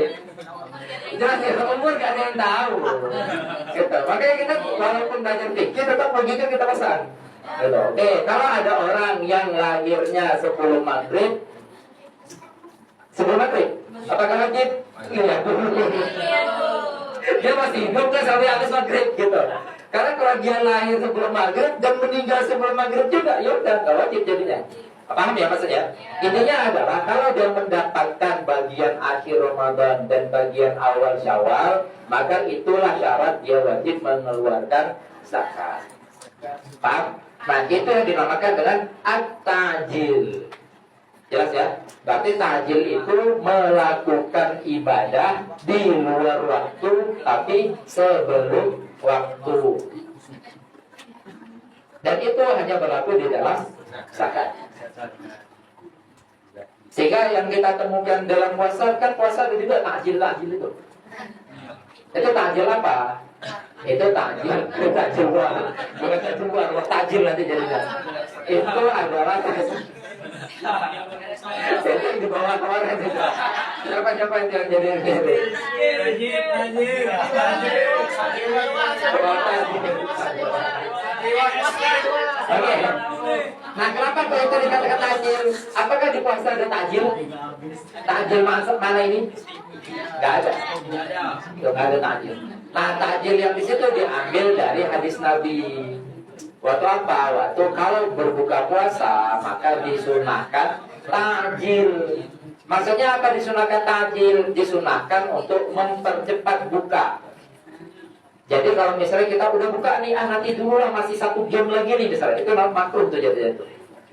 Jelas ya, umur nggak ada yang tahu, gitu. Makanya kita walaupun belajar fikih tetap logika kita pasang. Gitu. Oke, kalau ada orang yang lahirnya sebelum maghrib, apakah wajib? Iya. Dia masih hidup kan sampai habis maghrib gitu. Karena kalau dia lahir sebelum maghrib dan meninggal sebelum maghrib juga, ya udah nggak wajib jadinya. Paham ya maksudnya? Intinya adalah kalau dia mendapatkan bagian akhir Ramadan dan bagian awal Syawal, maka itulah syarat dia wajib mengeluarkan zakat. Paham? Nah itu yang dinamakan dengan at-tajil. Jelas ya? Berarti tajil itu melakukan ibadah di luar waktu tapi sebelum waktu. Dan itu hanya berlaku di dalam zakat. Sehingga yang kita temukan dalam puasa kan puasa itu juga tajil itu. Itu tajil apa? Itu tajil, tajil bukan tajil buah, tajil nanti jadinya. Itu adalah jadi di bawah orang itu. Siapa yang jadi Oke. Nah, kenapa kalau itu dikatakan tajil? Apakah di puasa ada tajil? Tajil mana ini? Gak ada. Gak ada tajil. Nah, tajil yang di situ diambil dari hadis Nabi. Waktu apa? Waktu kalau berbuka puasa maka disunahkan tajil. Maksudnya apa disunahkan tajil? Disunahkan untuk mempercepat buka. Jadi kalau misalnya kita udah buka nih, nanti dulu lah masih 1 jam lagi nih misalnya, itu makruh tuh jadinya tuh.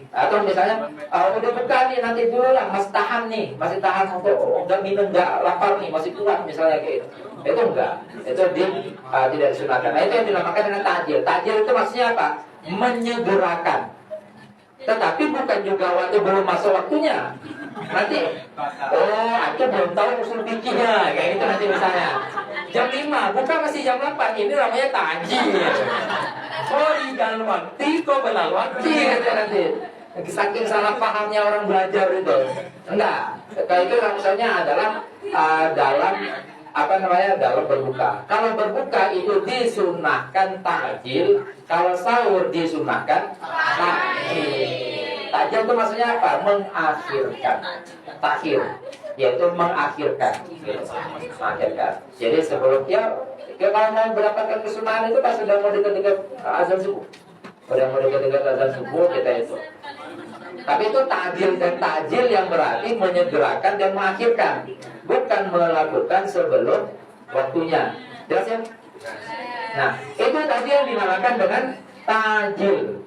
Atau misalnya udah buka nih, nanti dulu lah masih tahan nih, masih tahan untuk enggak minum, enggak lapar nih, masih kuat misalnya kayak gitu. Itu enggak, itu tidak disunahkan. Nah itu yang dinamakan dengan tajil. Tajil itu maksudnya apa? Menyegerakan. Tetapi bukan juga waktu belum masuk waktunya. Nanti, aku belum tahu usul fikihnya, kayak gitu nanti misalnya. Jam 5, bukan masih jam 8, ini namanya tajil. Dalam waktu, kok belal waktu gitu nanti. Saking salah pahamnya orang belajar itu. Enggak, kayak itu maksudnya adalah dalam berbuka. Kalau berbuka itu disunahkan tajil, kalau sahur disunahkan tajil. Tajil itu maksudnya apa? Mengakhirkan. Takhir, yaitu mengakhirkan. Jadi sebelum kalau mau mendapatkan kesunahan itu pas sudah mau dekat-dekat azan subuh. Sudah mau dekat-dekat azan subuh kita itu. Tapi itu tajil, dan tajil yang berarti menyegerakan dan mengakhirkan, bukan melakukan sebelum waktunya. Jelas ya? Nah, itu tadi yang dinamakan dengan tajil,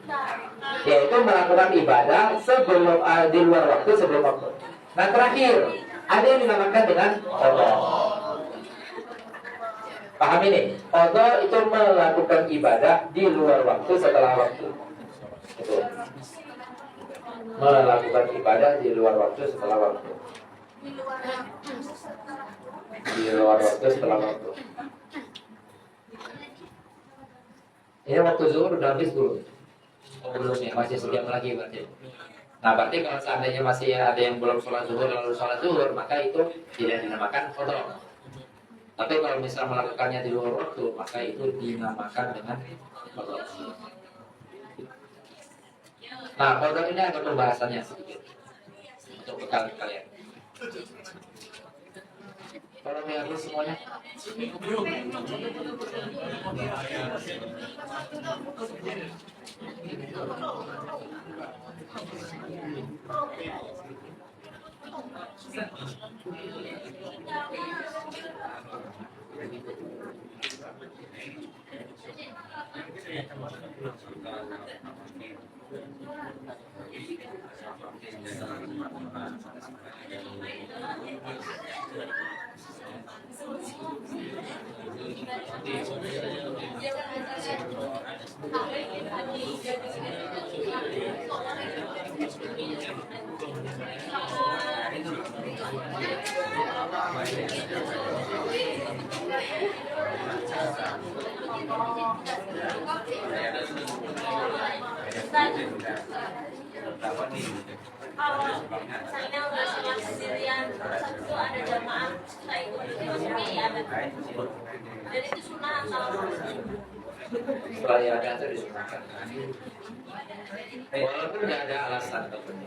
yaitu melakukan ibadah sebelum di luar waktu, sebelum waktu. Nah terakhir ada yang dinamakan dengan qadha. Paham ini? Qadha itu melakukan ibadah di luar waktu, setelah waktu. Itu. Melakukan ibadah di luar waktu, setelah waktu. Di luar waktu, setelah waktu. Ini waktu zuhur udah habis dulu. Belum ya, masih sejam lagi berarti. Nah berarti kalau seandainya masih ada yang belum sholat zuhur lalu sholat zuhur, maka itu tidak dinamakan qadha. Tapi kalau misalnya melakukannya di luar waktu, maka itu dinamakan dengan qadha. Nah qadha ini ada pembahasannya sedikit untuk bekal kalian. Kalau habis semuanya. Kalau misalnya udah sholat sendirian, terus habis itu ada jamaah, setelah itu maksudnya ya ada. Dan itu sunnah atau Setelah yang ada itu disunahkan. Walaupun nggak ada alasan tertentu.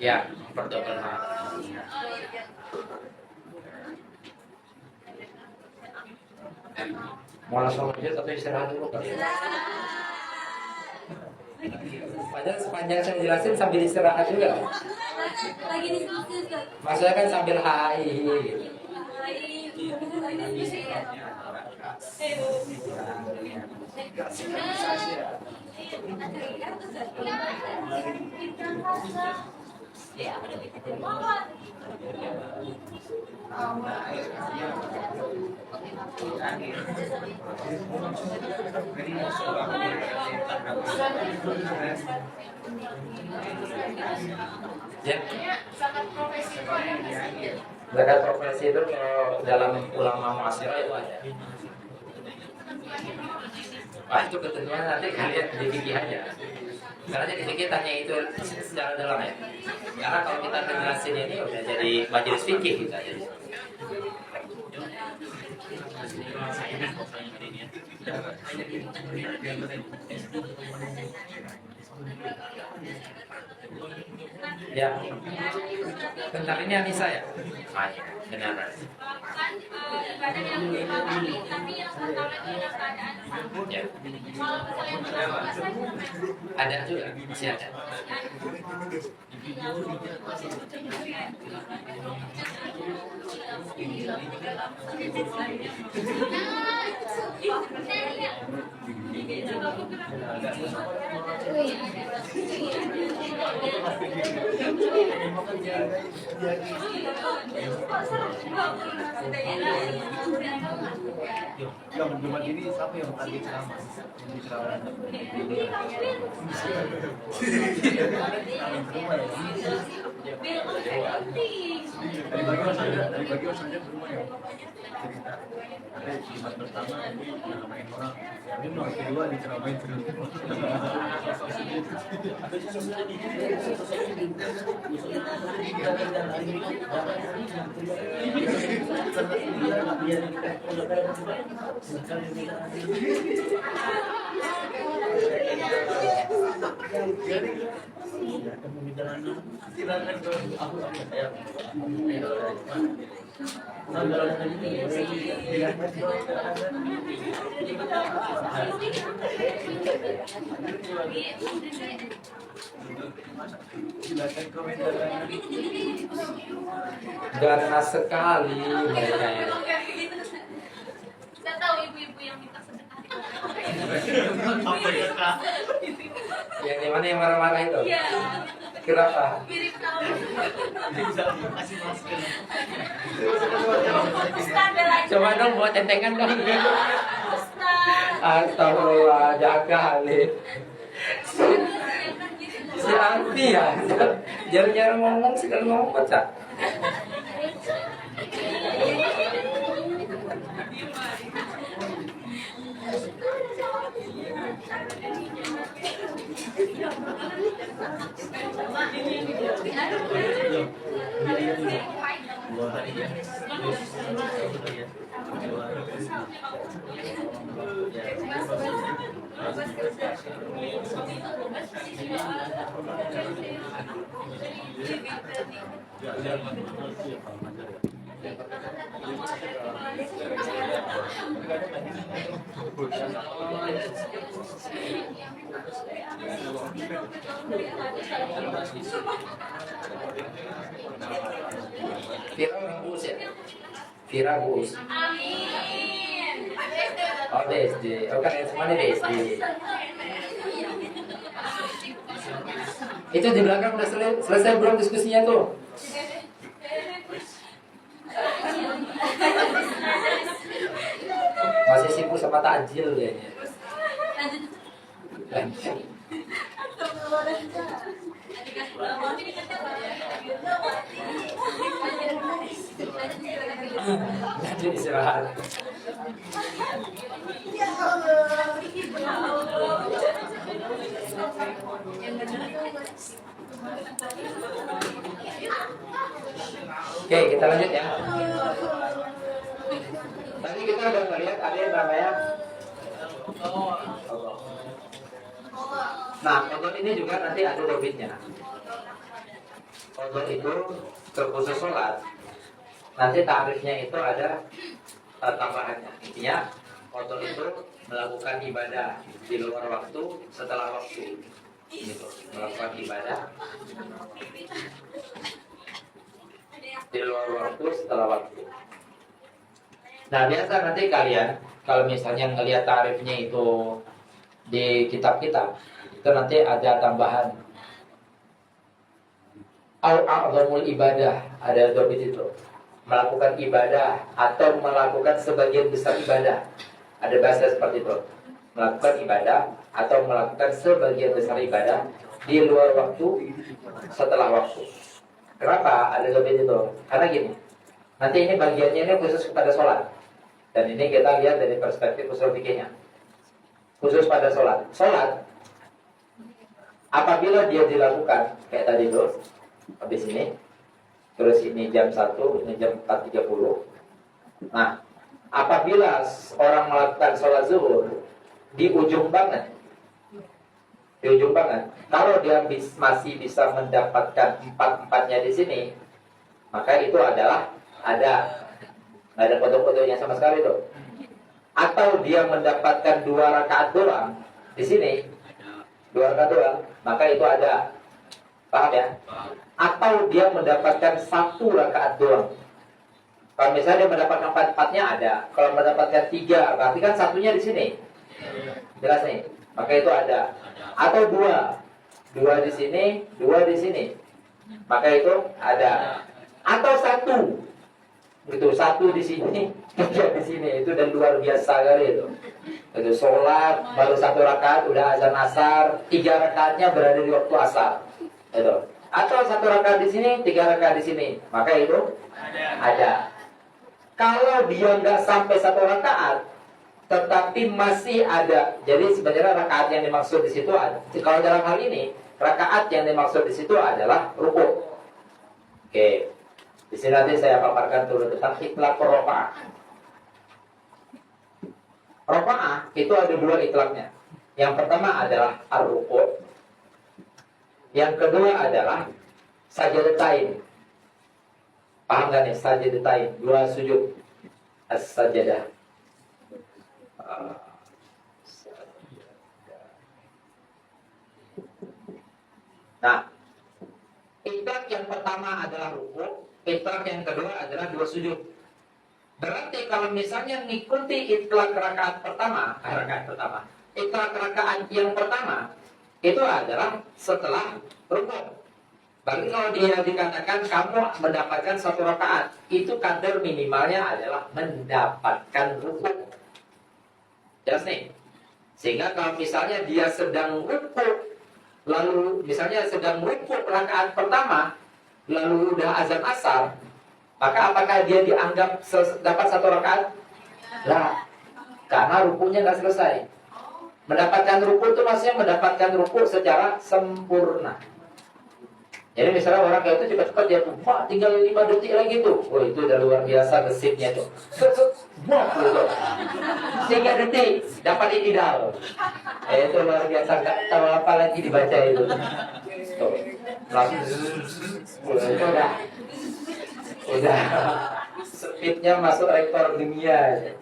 Ya, perdoman maaf. Mau langsung lanjut atau istirahat dulu kali ya? Padahal sepanjang saya jelasin sambil istirahat juga. lagi diskusi Ustaz. Maksudnya kan sambil hai. Ya. Zakat profesi itu kalau dalam ulama muasirah itu ada. Wah, itu ketentuan nanti kalian di fikih aja. Karena di fikih tanya itu secara dalam ya. Karena kalau kita ngejelasin ini udah jadi majelis fikih kita jadi. Ya, bentar ini Anissa ya? Ah, ya, benar. Kan ibadah yang diimami tapi yang pertama itu ada keadaan sama. Ya, Kalau misalnya berapa saja ada juga, masih ada. Yang Jumat ini siapa yang target ceramah? Yang ceramah. Dari bagi saja rumah ya. Cerita. Ada Jumat pertama ceramahin orang. Ini nomor kedua diceramahin terus. Ganas sekali mereka ini. Saya tahu ibu-ibu yang minta sedekah. Apa ya, Kak? Yang di mana yang marah-marah itu? Iya. Kenapa? Mirip tahu. Bisa kasih masker. Ustaz ada lagi. Coba dong buat tentengan dong. Ustaz. Astagfirullah, jaga Ali. Si Anti ya, jarang-jarang ngomong, sekali ngomong baca. Vira orang Gus ya? Vira Gus. Amin. Oh BSD, oh kalian semua nih BSD. Itu di belakang udah selesai belum diskusinya tuh? Masih sibuk sama takjil kayaknya. Lanjut. Lanjut istirahat. Oke, kita lanjut ya. Tadi kita udah melihat ada yang namanya nah, kodok ini juga nanti ada dobitnya. Kodok itu terkhusus sholat. Nanti tarifnya itu ada tambahannya. Intinya kodok itu melakukan ibadah di luar waktu setelah waktu. Gitu. Melakukan ibadah di luar waktu setelah waktu. Nah biasa nanti kalian kalau misalnya ngelihat tarifnya itu di kitab-kitab itu nanti ada tambahan al-a'zamul ibadah, ada dobit itu melakukan ibadah atau melakukan sebagian besar ibadah. Ada bahasa seperti itu, melakukan ibadah atau melakukan sebagian besar ibadah di luar waktu setelah waktu. Kenapa ada dobit itu? Karena gini, nanti ini bagiannya ini khusus kepada sholat. Dan ini kita lihat dari perspektif usul fikihnya. Khusus pada sholat. Sholat, apabila dia dilakukan, kayak tadi itu, habis ini, terus ini jam 1, ini jam 4.30. Nah, apabila orang melakukan sholat zuhur, di ujung banget, kalau dia masih bisa mendapatkan 4-4-nya di sini, maka itu adalah nggak ada foto-fotonya sama sekali tuh. Atau dia mendapatkan 2 rakaat doang di sini, 2 rakaat doang, maka itu ada. Paham ya? Atau dia mendapatkan 1 rakaat doang. Kalau misalnya dia mendapatkan 4-4-nya ada. Kalau mendapatkan 3, berarti kan satunya di sini. Jelas nih. Maka itu ada. Atau 2 di sini, 2 di sini. Maka itu ada. Atau 1. Itu 1 di sini, 3 di sini. Itu dan luar biasa kali itu. Itu sholat baru 1 rakaat udah azan asar, 3 rakaatnya berada di waktu asar. Itu. Atau 1 rakaat di sini, 3 rakaat di sini. Maka itu ada. Kalau dia nggak sampai 1 rakaat, tetapi masih ada. Jadi sebenarnya rakaat yang dimaksud di situ ada. Kalau dalam hal ini, rakaat yang dimaksud di situ adalah rukuk. Oke. Di sini nanti saya paparkan dulu tentang itlaq rofa'ah. Rofa'ah itu ada 2 itlaqnya. Yang pertama adalah ar-ruku'. Yang kedua adalah sajadatain. Paham gak nih? Sajadatain, 2 sujud. As-sajadah. Nah, itlaq yang pertama adalah ruku'. Itlaq yang kedua adalah 2 sujud. Berarti kalau misalnya ngikuti itlaq rakaat pertama, itlaq rakaat yang pertama itu adalah setelah rukuk. Berarti kalau dia dikatakan kamu mendapatkan 1 rakaat, itu kadar minimalnya adalah mendapatkan rukuk. Jelas nih. Sehingga kalau misalnya dia sedang rukuk, lalu misalnya sedang rukuk rakaat pertama, lalu udah azan asar, maka apakah dia dianggap dapat 1 rakaat? Lah, karena rukunya nggak selesai. Mendapatkan ruku itu maksudnya mendapatkan ruku secara sempurna. Jadi misalnya orang kayak itu cepat-cepat dia tuh, Pak, tinggal 5 detik lagi tuh. Oh itu udah luar biasa gesitnya tuh. Gitu. 3 detik dapat itidal. Itu luar biasa, nggak tahu apa lagi dibaca itu. Tuh. Langsung itu udah speednya masuk rekor dunia.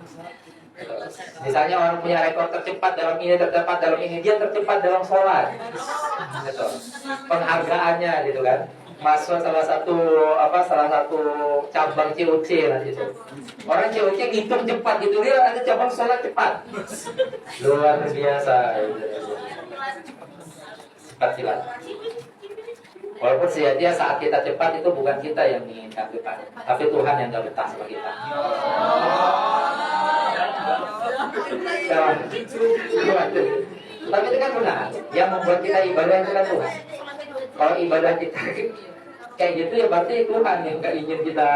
Misalnya orang punya rekor tercepat dalam ini, dia tercepat dalam sholat gitu. Penghargaannya gitu kan. masuk salah satu cabang COC nanti itu. Orang COC hitung cepat gitu, dia ada cabang sholat cepat. Luar biasa. Cepat silat. Walaupun dia saat kita cepat itu bukan kita yang menginginkan cepat, tapi Tuhan yang gak betah sama kita. Tapi itu kan benar. Yang membuat kita ibadah itu kan Tuhan. Kalau ibadah kita kayak gitu ya berarti Tuhan yang gak ingin kita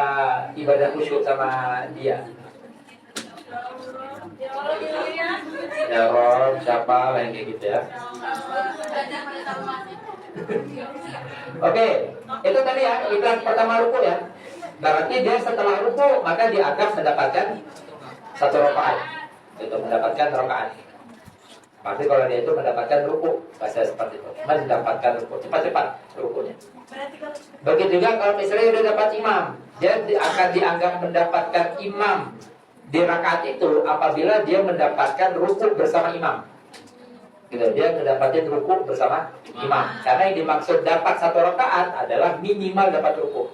ibadah khusyuk sama Dia. Ya Rob, siapa yang kayak gitu ya? Oke, itu tadi ya iklan pertama ruku ya. Berarti dia setelah ruku maka dianggap mendapatkan satu rakaat. Itu mendapatkan rakaat. Berarti kalau dia itu mendapatkan ruku, bahasa seperti itu. Mendapatkan ruku, cepat-cepat rukunya. Begitu juga kalau misalnya udah dapat imam, dia akan dianggap mendapatkan imam di rakaat itu apabila dia mendapatkan ruku bersama imam. Gitu, dia mendapatkan ruku bersama imam. Karena yang dimaksud dapat satu rakaat adalah minimal dapat ruku.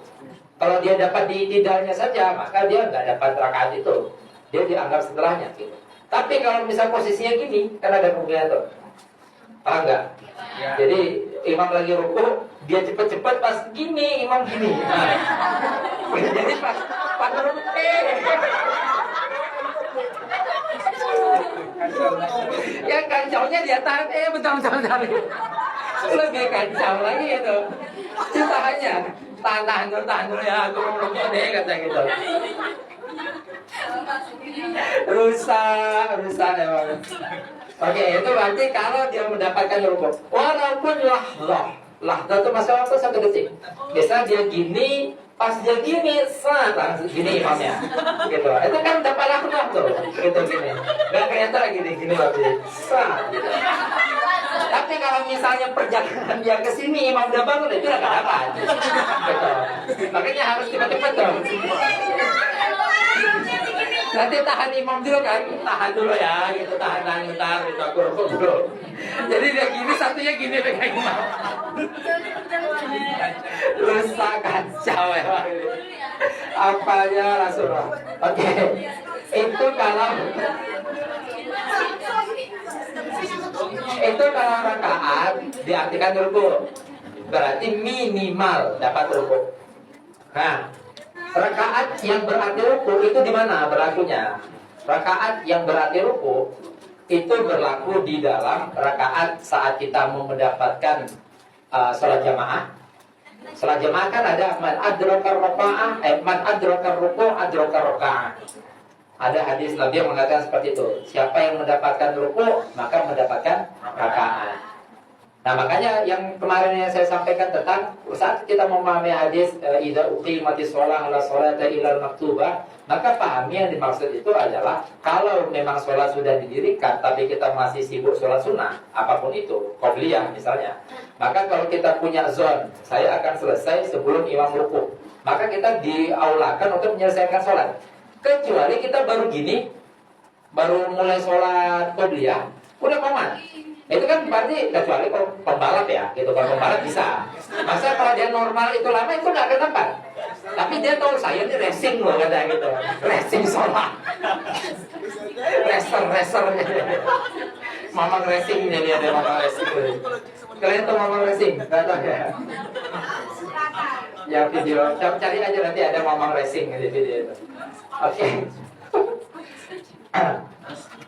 Kalau dia dapat di tidalnya saja, maka dia nggak dapat rakaat itu. Dia dianggap setelahnya. Gitu. Tapi kalau misal posisinya gini, kan ada kemungkinan tuh, paham nggak? Ya. Jadi imam lagi ruku, dia cepet-cepet pas gini, imam gini. Nah. Jadi pas ruku, yang kacaunya dia tahan, bentar. Lebih kacau lagi itu. Tahannya, tahan dulu ya, aku mau rokok deh, kata gitu. Rusak emang. Oke, itu berarti kalau dia mendapatkan rukuk, walaupun lahdah itu masih waktu 1 detik. Biasanya dia gini, pas dia gini, langsung gini imamnya, gitu. Itu kan dapat lahdah tuh, gitu gini. Gak kelihatan lagi gini berarti, gitu. Tapi kalau misalnya perjalanan dia ke sini, imam udah bangun, itu udah gak dapat. Gitu. Makanya harus cepat-cepat tuh. Nanti tahan imam dulu kan, tahan dulu ya, gitu, tahan bentar, gitu, aku rokok dulu. Jadi dia gini, satunya gini pegang imam. Rusak kacau ya. Apanya Rasulullah. Oke, itu kalau rakaat diartikan ruku, berarti minimal dapat ruku. Nah, rakaat yang berarti ruku itu di mana berlakunya? Rakaat yang berarti ruku itu berlaku di dalam rakaat saat kita mau mendapatkan sholat jamaah. Sholat jamaah kan ada man adrakar rakaah, man adrakar ruku adrakar rakaah. Ada hadis Nabi yang mengatakan seperti itu. Siapa yang mendapatkan ruku maka mendapatkan rakaat. Nah makanya yang kemarin yang saya sampaikan tentang saat kita memahami hadis idza uqimatis shalah la sholata illal maktubah, maka pahami yang dimaksud itu adalah kalau memang sholat sudah didirikan tapi kita masih sibuk sholat sunnah apapun itu, qobliyah misalnya, maka kalau kita punya zon saya akan selesai sebelum imam ruku, maka kita diaulakan untuk menyelesaikan sholat. Kecuali kita baru gini, baru mulai sholat qobliyah, udah komat. Itu kan berarti kecuali kalau pembalap ya, gitu. Kalau pembalap bisa. Masa kalau dia normal itu lama itu nggak akan tempat. Tapi dia tahu saya ini racing loh katanya gitu. Racing sholat. Racer. Mamang racingnya dia ada mamang racing. Kalian tahu mamang racing? Nggak tahu ya? Ya video, cari aja nanti ada mamang racing di video itu. Oke.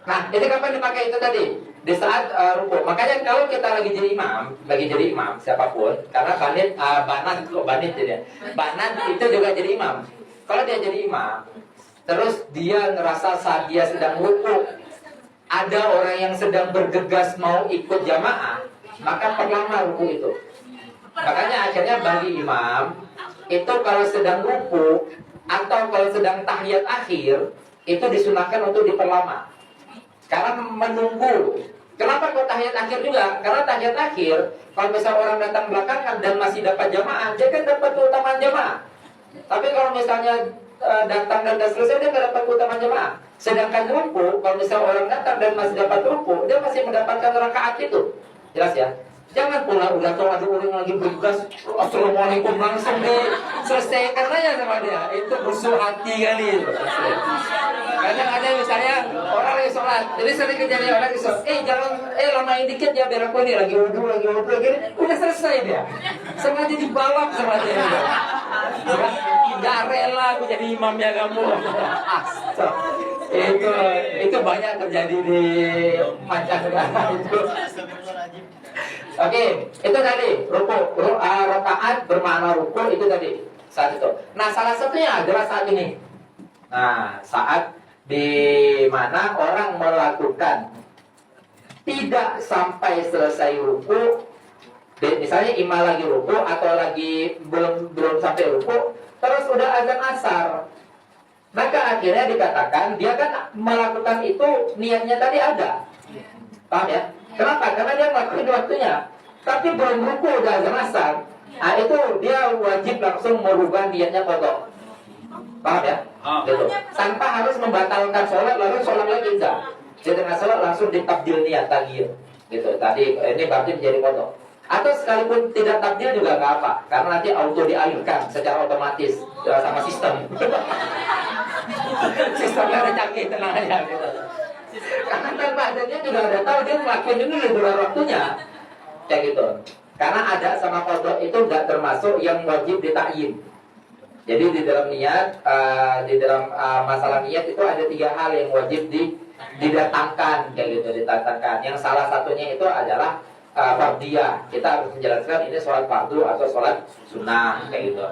Nah, ini kapan dipakai itu tadi? Di saat ruku. Makanya kalau kita lagi jadi imam siapapun, karena banat itu juga jadi imam. Kalau dia jadi imam, terus dia ngerasa saat dia sedang ruku, ada orang yang sedang bergegas mau ikut jamaah, maka perlama ruku itu. Makanya akhirnya bagi imam itu kalau sedang ruku atau kalau sedang tahiyat akhir itu disunahkan untuk diperlama. Karena menunggu. Kenapa kok tahiyat akhir juga? Karena tahiyat akhir, kalau misalnya orang datang belakangan dan masih dapat jamaah, dia kan dapat keutamaan jamaah. Tapi kalau misalnya datang dan selesai, dia tidak dapat keutamaan jamaah. Sedangkan ruku, kalau misalnya orang datang dan masih dapat ruku, dia masih mendapatkan rakaat itu. Jelas ya? Jangan pula udah tahu ada orang lagi bergas, assalamualaikum langsung diselesaikan aja sama dia. Itu busuk hati kali itu. Kadang ada misalnya orang lagi sholat, jadi sering kejadian orang lagi sholat, jangan lamain dikit ya biar aku ini lagi wudhu gini, udah selesai dia. Sengaja dibalap sama dia. Gak rela aku jadi imamnya kamu. Itu banyak terjadi di mancanegara itu. Oke, itu tadi rakaat bermakna ruku itu tadi saat itu. Nah, salah satunya adalah saat ini. Nah, saat di mana orang melakukan tidak sampai selesai ruku, misalnya imam lagi ruku atau lagi belum sampai ruku, terus udah azan asar. Maka akhirnya dikatakan dia kan melakukan itu niatnya tadi ada. Paham ya? Kenapa? Karena dia melakukan waktunya, tapi belum ruku udah azan asar. Nah, itu dia wajib langsung merubah niatnya kodok. Paham ya? Gitu. Tanpa harus membatalkan sholat lalu sholat lagi enggak. Dia tengah sholat langsung ditabdil niat tagih. Gitu. Tadi ini berarti menjadi kodok. Atau sekalipun tidak tabdil juga nggak apa, karena nanti auto dialihkan secara otomatis sama sistem. Sistemnya ada canggih, tenang aja gitu. Karena tanpa adanya juga ada tahu dia ngelakuin ini di luar waktunya, kayak gitu. Karena ada sama kodok itu nggak termasuk yang wajib ditakyin. Jadi di dalam niat, di dalam masalah niat itu ada 3 hal yang wajib didatangkan, kayak gitu, didatangkan. Yang salah satunya itu adalah fardiyah. Kita harus menjelaskan ini sholat fardu atau sholat sunnah, kayak gitu.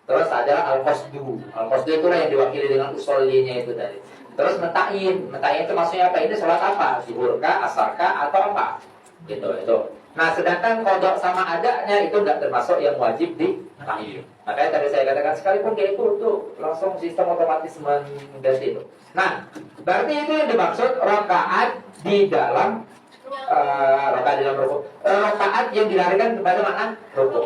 Terus adalah al-qasdu. Al-qasdu itulah yang diwakili dengan usollinya itu tadi. Terus mentakin itu maksudnya apa? Ini sholat apa? Zuhurkah, asarkah, atau apa? Gitu, itu. Nah, sedangkan kodok sama adanya itu nggak termasuk yang wajib ditakin. Makanya tadi saya katakan sekalipun kayak itu tuh langsung sistem otomatis mengganti itu. Nah, berarti itu yang dimaksud rakaat di dalam ruku. Rakaat yang dilarikan kepada mana? Ruku.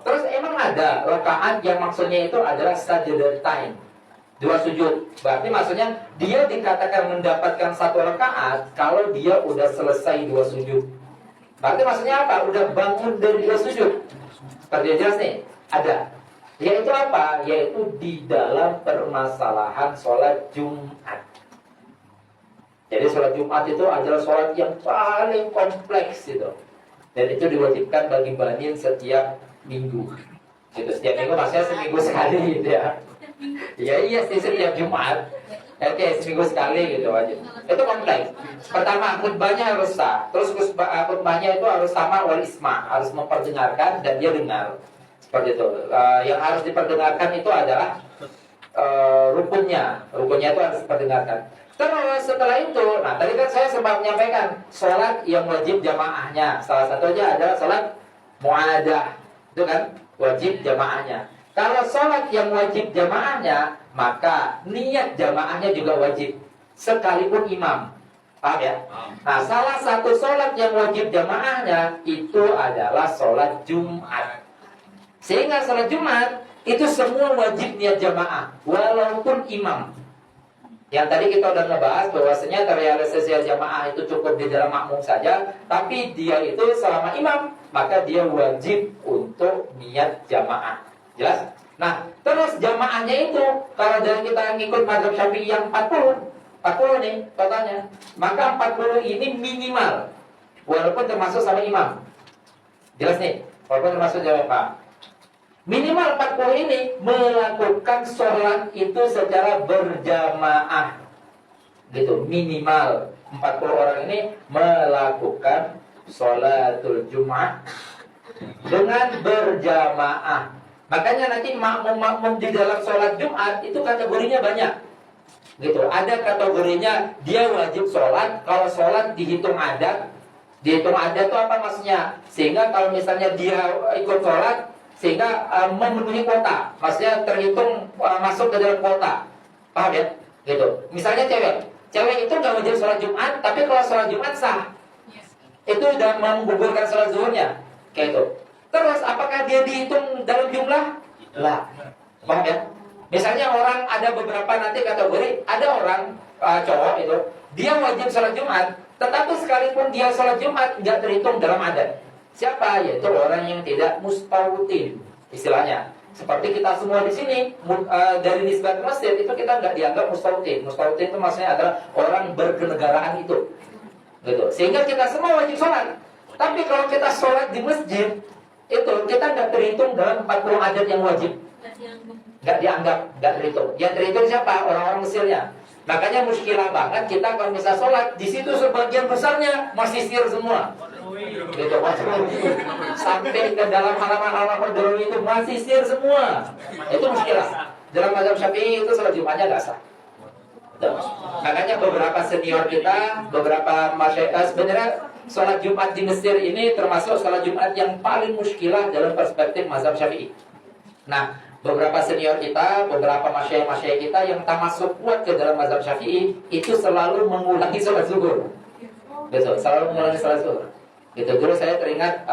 Terus emang ada rakaat yang maksudnya itu adalah sajdatain, 2 sujud. Berarti maksudnya dia dikatakan mendapatkan 1 rakaat kalau dia udah selesai 2 sujud. Berarti maksudnya apa? Udah bangun dari 2 sujud. Seperti yang jelas nih, ada. Yaitu apa? Yaitu di dalam permasalahan sholat Jumat. Jadi sholat Jumat itu adalah sholat yang paling kompleks itu. Dan itu diwajibkan bagi banin setiap minggu. Gitu, setiap minggu maksudnya seminggu sekali gitu ya. Iya sih, setiap Jumat. Oke, seminggu sekali gitu wajib. Itu kompleks. Pertama, khutbahnya harus sah. Terus khutbahnya itu harus sama wal isma, harus memperdengarkan dan dia dengar. Seperti itu. Yang harus diperdengarkan itu adalah rukunnya. Rukunnya itu harus diperdengarkan. Terus setelah itu, nah tadi kan saya sempat menyampaikan sholat yang wajib jamaahnya. Salah satunya adalah sholat muadah. Itu kan wajib jamaahnya. Kalau sholat yang wajib jamaahnya, maka niat jamaahnya juga wajib, sekalipun imam. Paham ya? Nah, salah satu sholat yang wajib jamaahnya itu adalah sholat Jumat. Sehingga sholat Jumat itu semua wajib niat jamaah, walaupun imam. Yang tadi kita udah ngebahas bahwasanya terrealisasi jamaah itu cukup di dalam makmum saja, tapi dia itu selama imam, maka dia wajib untuk niat jamaah. Jelas? Nah, terus jamaahnya itu kalau dari kita ngikut mazhab Syafi'i yang 40 nih totalnya, maka 40 ini minimal, walaupun termasuk sama imam. Jelas nih? Walaupun termasuk jamaah. Minimal 40 ini melakukan sholat itu secara berjamaah. Gitu, minimal 40 orang ini melakukan sholatul Jumat dengan berjamaah. Makanya nanti makmum-makmum di dalam sholat Jumat itu kategorinya banyak. Gitu, ada kategorinya dia wajib sholat. Kalau sholat dihitung adat. Dihitung adat itu apa maksudnya? Sehingga kalau misalnya dia ikut sholat sehingga memenuhi kuota, maksudnya terhitung masuk ke dalam kuota. Paham ya? Gitu. Misalnya cewek itu nggak wajib sholat Jumat, tapi kalau sholat Jumat sah, itu udah menggugurkan sholat zuhurnya, kayak itu. Terus apakah dia dihitung dalam jumlah? Lah, paham ya? Misalnya orang ada beberapa nanti kategori, ada orang cowok itu dia wajib sholat Jumat, tetapi sekalipun dia sholat Jumat nggak terhitung dalam adat. Siapa? Yaitu orang yang tidak mustautin, istilahnya. Seperti kita semua di sini dari nisbat masjid itu kita nggak dianggap mustautin. Mustautin itu maksudnya adalah orang berkenegaraan itu, gitu. Sehingga kita semua wajib sholat. Tapi kalau kita sholat di masjid itu kita nggak terhitung dalam 40 adat yang wajib. Nggak dianggap, nggak terhitung. Yang terhitung siapa? Orang-orang Mesirnya. Makanya muskilah banget kita kalau bisa sholat di situ sebagian besarnya masih sir semua, gitu. Sampai ke dalam halaman-halaman Qadroni itu masih sir semua. Itu muskilah. Dalam mazhab Syafi'i itu sholat Jumatnya nggak sah. Tuh. Makanya beberapa senior kita, beberapa masyarakat sebenarnya sholat Jumat di Mesir ini termasuk sholat Jumat yang paling muskilah dalam perspektif mazhab Syafi'i. Nah, beberapa senior kita, beberapa masyayikh kita yang tak masuk kuat ke dalam mazhab Syafi'i itu selalu mengulangi sholat zuhur. Betul, selalu mengulangi sholat zuhur. Gitu. Dulu saya teringat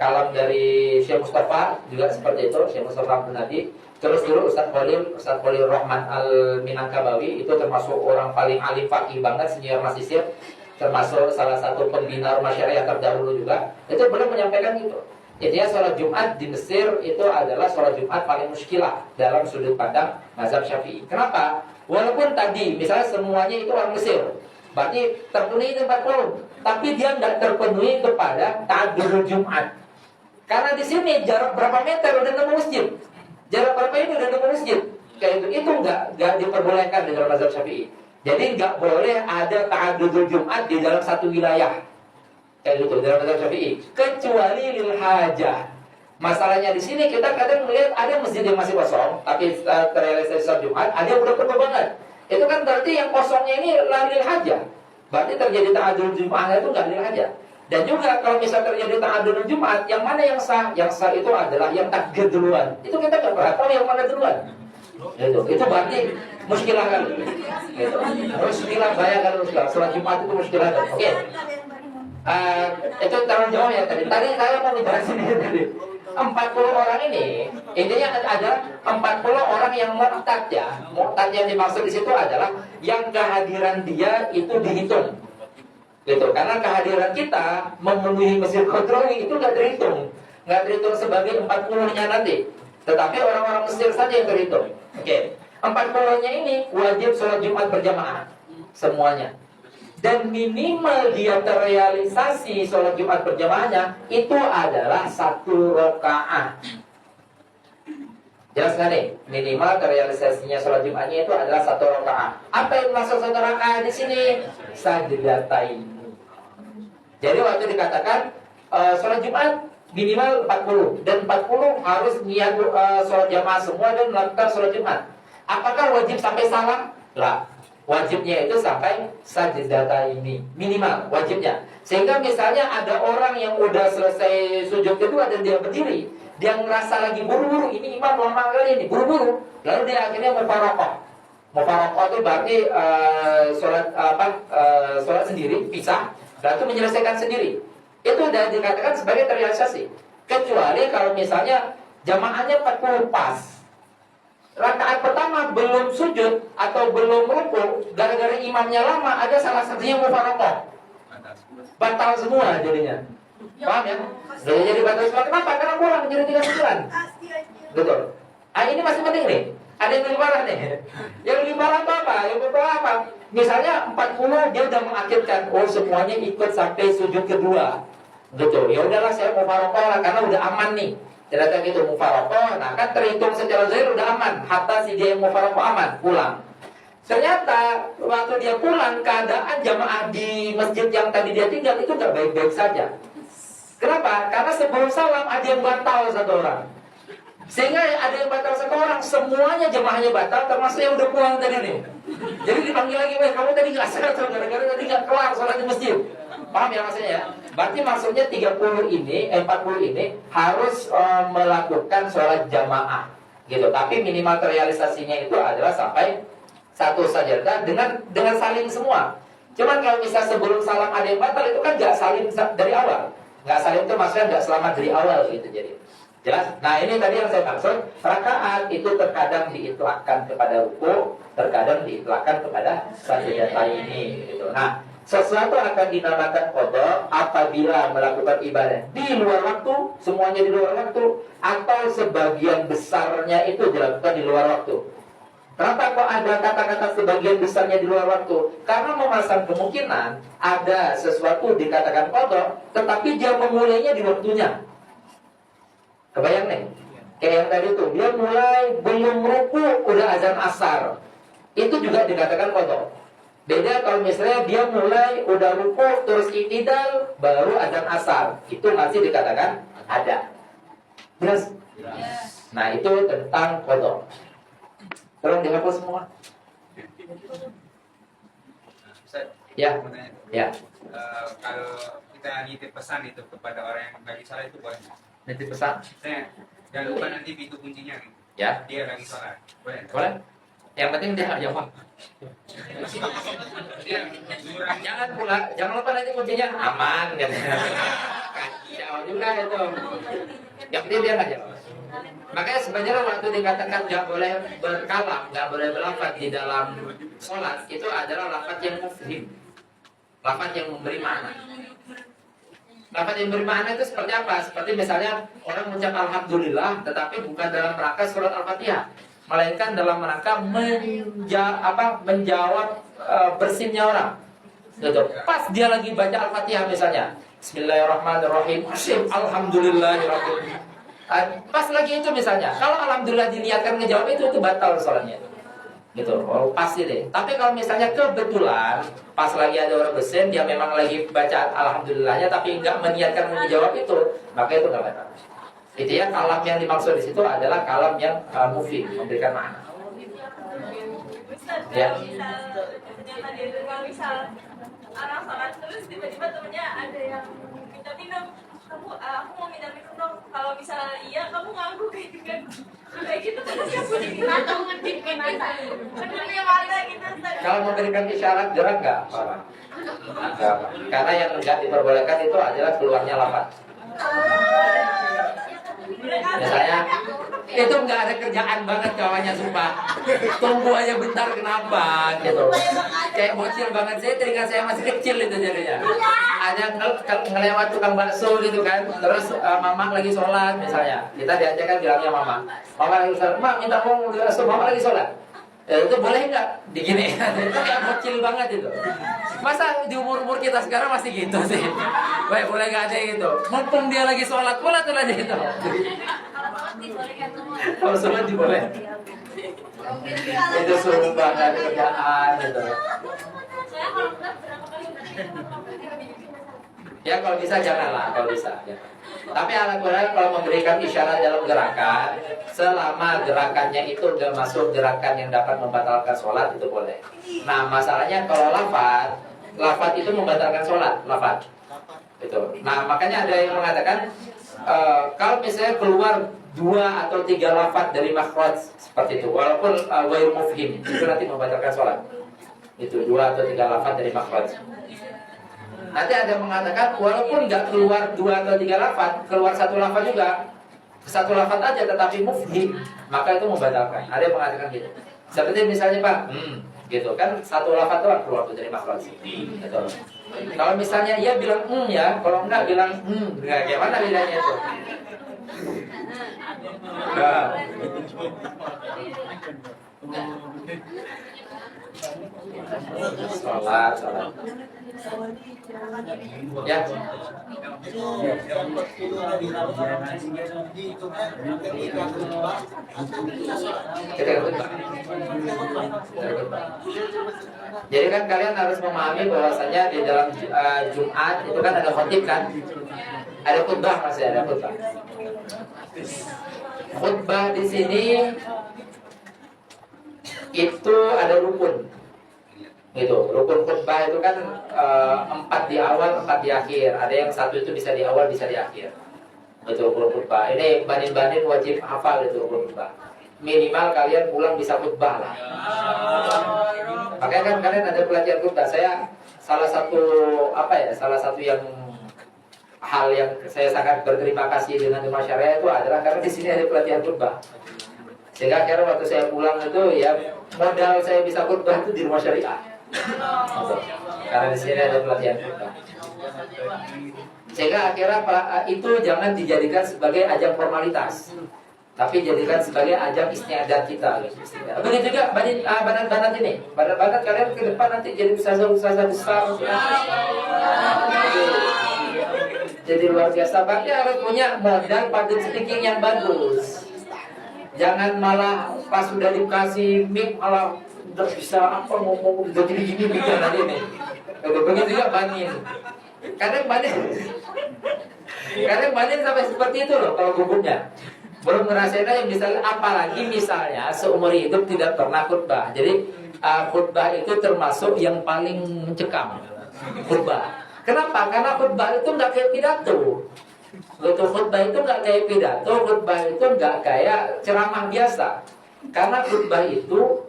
kalam dari Syekh Mustafa juga seperti itu, Syekh Mustafa Abdul Nadi. Terus dulu Ustaz Khalil Rahman Al-Minangkabawi itu termasuk orang paling alim faqih banget, senior masisir, termasuk salah satu pembina rumah syariah terdahulu juga. Itu beliau menyampaikan gitu. Intinya sholat Jumat di Mesir itu adalah sholat Jumat paling muskilah dalam sudut pandang mazhab Syafi'i. Kenapa? Walaupun tadi misalnya semuanya itu orang Mesir, berarti terpenuhi 40, tapi dia nggak terpenuhi kepada ta'adzurul Jumat. Karena di sini jarak berapa meter udah nemu masjid, jarak berapa ini udah nemu masjid, kayak itu nggak diperbolehkan di dalam mazhab Syafi'i. Jadi nggak boleh ada ta'adzurul Jumat di dalam satu wilayah. Kayak gitu dalam mazhab Syafi'i, kecuali lil hajah. Masalahnya di sini kita kadang melihat ada masjid yang masih kosong, tapi terrealisasi sholat Jumat, ada yang udah penuh banget. Itu kan berarti yang kosongnya ini lil hajah. Berarti terjadi ta'adzur Jumatnya itu nggak lil hajah. Dan juga kalau misal terjadi ta'adzur Jumat, yang mana yang sah? Yang sah itu adalah yang takbir duluan. Itu kita nggak pernah tahu yang mana duluan. Itu berarti muskilah kan? Gitu. Muskilah bayangkan muskilah. Sholat Jumat itu muskilah kan? Oke. Itu terlalu jauh ya tadi. Tadi saya mau ngejelasin ini tadi. 40 orang ini intinya ada 40 orang yang mu'tad ya. Mu'tad yang dimaksud di situ adalah yang kehadiran dia itu dihitung. Gitu. Karena kehadiran kita memenuhi Masjid Qadroni itu nggak terhitung. Nggak terhitung sebagai 40-nya nanti. Tetapi orang-orang Mesir saja yang terhitung. Oke. 40-nya ini wajib sholat Jumat berjamaah semuanya. Dan minimal dia terrealisasi sholat Jumat berjamaahnya itu adalah 1 rakaat. Jelas kan nih? Minimal terrealisasinya sholat Jumatnya itu adalah 1 rakaat. Apa yang maksud 1 rakaat di sini? Sajdatain. Jadi waktu dikatakan sholat Jumat minimal 40 dan 40 harus niat sholat jamaah semua dan melakukan sholat Jumat. Apakah wajib sampai salam? Lah. Wajibnya itu sampai sajdata ini minimal wajibnya. Sehingga misalnya ada orang yang udah selesai sujud kedua dan dia berdiri, dia ngerasa lagi buru-buru, ini imam lama kali ini buru-buru, lalu dia akhirnya mufaraqah. Mufaraqah itu berarti sholat sendiri pisah, lalu menyelesaikan sendiri. Itu sudah dikatakan sebagai terrealisasi. Kecuali kalau misalnya jamaahnya 40 pas. Rakaat pertama belum sujud atau belum rukuk, gara-gara imamnya lama, ada salah satunya mufaraqah, batal semua jadinya. Paham ya? Jadi batal semua. Kenapa? Karena kurang jadi 39. Betul. Ini masih penting nih. Ada yang lebih parah nih. Yang lebih parah apa? Yang lebih parah apa? Misalnya 40 dia udah mengakhirkan, oh semuanya ikut sampai sujud kedua. Betul. Ya udahlah saya mufaraqah lah karena udah aman nih. Ternyata gitu mufaraqah, nah kan terhitung secara zahir udah aman. Hatta si dia yang mufaraqah aman, pulang. Ternyata waktu dia pulang, keadaan jamaah di masjid yang tadi dia tinggal itu gak baik-baik saja. Kenapa? Karena sebelum salam ada yang batal 1 orang. Sehingga ada yang batal 1 orang, semuanya jamaahnya batal, termasuk yang udah pulang tadi nih. Jadi dipanggil lagi, kamu tadi gak salat gara-gara tadi gak kelar sholat di masjid. Paham ya maksudnya ya? Berarti maksudnya 40 ini, 40 ini harus melakukan sholat jamaah gitu. Tapi minimal terrealisasinya itu adalah sampai 1 sajadah dengan saling semua. Cuman kalau misal sebelum salam ada yang batal, itu kan gak saling dari awal. Gak saling itu maksudnya gak selamat dari awal gitu. Jadi jelas? Nah ini tadi yang saya maksud, rakaat itu terkadang diitlakkan kepada ruku, terkadang diitlakkan kepada sajadah ini gitu. Nah Sesuatu akan dinamakan qada apabila melakukan ibadah di luar waktu, semuanya di luar waktu, atau sebagian besarnya itu dilakukan di luar waktu. Kenapa kok ada kata-kata sebagian besarnya di luar waktu? Karena memasang kemungkinan ada sesuatu dikatakan qada, tetapi dia memulainya di waktunya. Kebayang nih? Kayak yang tadi tuh, dia mulai belum ruku udah azan asar. Itu juga dikatakan qada. Beda kalau misalnya dia mulai udah ruku terus iktidal baru azan asar, itu masih dikatakan ada. Jelas? Nah itu tentang qada. Tolong dihapus semua. Ustaz, Ya, mau tanya. ya. Kalau kita nitip pesan itu kepada orang yang lagi salah itu boleh? Nanti pesan. Saya jangan lupa nanti pintu kuncinya. Ya, Dia lagi salah. Boleh? boleh. Yang penting dia nggak jawab. Dia Jangan pula, jangan lupa nanti kuncinya aman kan. Kacau juga itu. Yang penting dia nggak jawab. Makanya sebenarnya waktu dikatakan nggak boleh berkalam, nggak boleh berlafaz di dalam sholat, itu adalah lafaz yang mufhim, lafaz yang memberi makna. Lafaz yang memberi makna itu seperti apa? Seperti misalnya orang mengucap alhamdulillah, tetapi bukan dalam rangka surat al-fatihah, melainkan dalam rangka menjawab bersinnya orang. Gitu. Pas dia lagi baca al-fatihah misalnya, Bismillahirrahmanirrahim, Alhamdulillahirobbilalamin. Pas lagi itu misalnya, kalau alhamdulillah diniatkan ngejawab itu batal sholatnya. Gitu, pasti deh. Tapi kalau misalnya kebetulan pas lagi ada orang bersin, dia memang lagi baca alhamdulillahnya, tapi nggak meniatkan menjawab itu, maka itu nggak batal. Itu ya, kalam yang dimaksud di situ adalah kalam yang mufid, memberikan makna. Ya. Kalau misal orang sholat terus tiba-tiba temennya ada yang minta minum, aku mau minta minum dong. Kalau misalnya iya, kamu ngangguk kayak gitu terus siapa atau ngedikin benernya mana gitu. Kalau memberikan isyarat gerak nggak? Nggak. Karena yang nggak diperbolehkan itu adalah keluarnya lafaz. Misalnya itu nggak ada kerjaan banget kawannya, sumpah. Tunggu aja bentar, kenapa gitu. Kayak bocil banget, saya teringat saya masih kecil itu jadinya. Ada ngelewat tukang bakso gitu kan, terus mama lagi sholat misalnya, kita diajak kan bilangnya mama lagi sholat, mak minta mau bakso, mama lagi sholat. Itu boleh nggak digini? Itu kan bocil banget itu. Masa di umur kita sekarang masih gitu sih? Baik, boleh nggak ada gitu? Mumpung dia lagi sholat, sholat aja gitu. Kalau sholat diboleh. Itu sumpah nggak ada kerjaan gitu. Ya kalau bisa janganlah, kalau bisa. Ya. Tapi alhamdulillah kalau memberikan isyarat dalam gerakan, selama gerakannya itu udah masuk gerakan yang dapat membatalkan sholat, itu boleh. Nah masalahnya kalau lafaz itu membatalkan sholat, lafaz. Itu. Nah makanya ada yang mengatakan kalau misalnya keluar 2 atau 3 lafaz dari makhraj seperti itu, walaupun ghairu mufhim, itu nanti membatalkan sholat. Itu 2 atau 3 lafaz dari makhraj. Nanti ada mengatakan walaupun nggak keluar 2 atau 3 lafaz, keluar 1 lafaz juga, 1 lafaz aja tetapi mufhim, maka itu membatalkan. Ada yang mengatakan gitu. Seperti misalnya Pak, gitu kan 1 lafaz doang keluar dari makhraj. Gitu. Kalau misalnya ia bilang ya, kalau enggak bilang nggak, gimana bedanya itu? Nah. Sholat. Ya. Jadi kan kalian harus memahami bahwasanya di dalam Jumat itu kan ada khotib kan, ada khutbah, masih ada khutbah. Khutbah di sini itu ada rukun. Gitu. Rukun khutbah itu kan 4 di awal, 4 di akhir. Ada yang 1 itu bisa di awal, bisa di akhir. Itu rukun khutbah. Ini banin-banin wajib hafal itu rukun khutbah. Minimal kalian pulang bisa khutbah lah. Makanya kan kalian ada pelatihan khutbah. Saya salah satu yang hal yang saya sangat berterima kasih dengan Rumah Syariah itu adalah karena di sini ada pelatihan khutbah. Sehingga akhirnya waktu saya pulang itu ya modal saya bisa khutbah itu di Rumah Syariah. karena di sini ada pelatihan khutbah. Sehingga akhirnya itu jangan dijadikan sebagai ajang formalitas, tapi jadikan sebagai ajang istiadat kita. Begitu juga banat ini, banat kalian ke depan nanti jadi ustazah besar. Jadi luar biasa. Makanya harus punya modal public speaking yang bagus. Jangan malah pas sudah dikasih mic malah udah bisa apa ngomong udah gini nanti nih. Begitu juga banin. Kadang banin sampai seperti itu loh kalau gugunya. Belum ngerasain yang misalnya, apalagi misalnya seumur hidup tidak pernah khutbah. Jadi khutbah itu termasuk yang paling mencekam. Khutbah. Kenapa? Karena khutbah itu nggak kayak pidato. Khutbah itu nggak kayak pidato. Khutbah itu nggak kayak ceramah biasa. Karena khutbah itu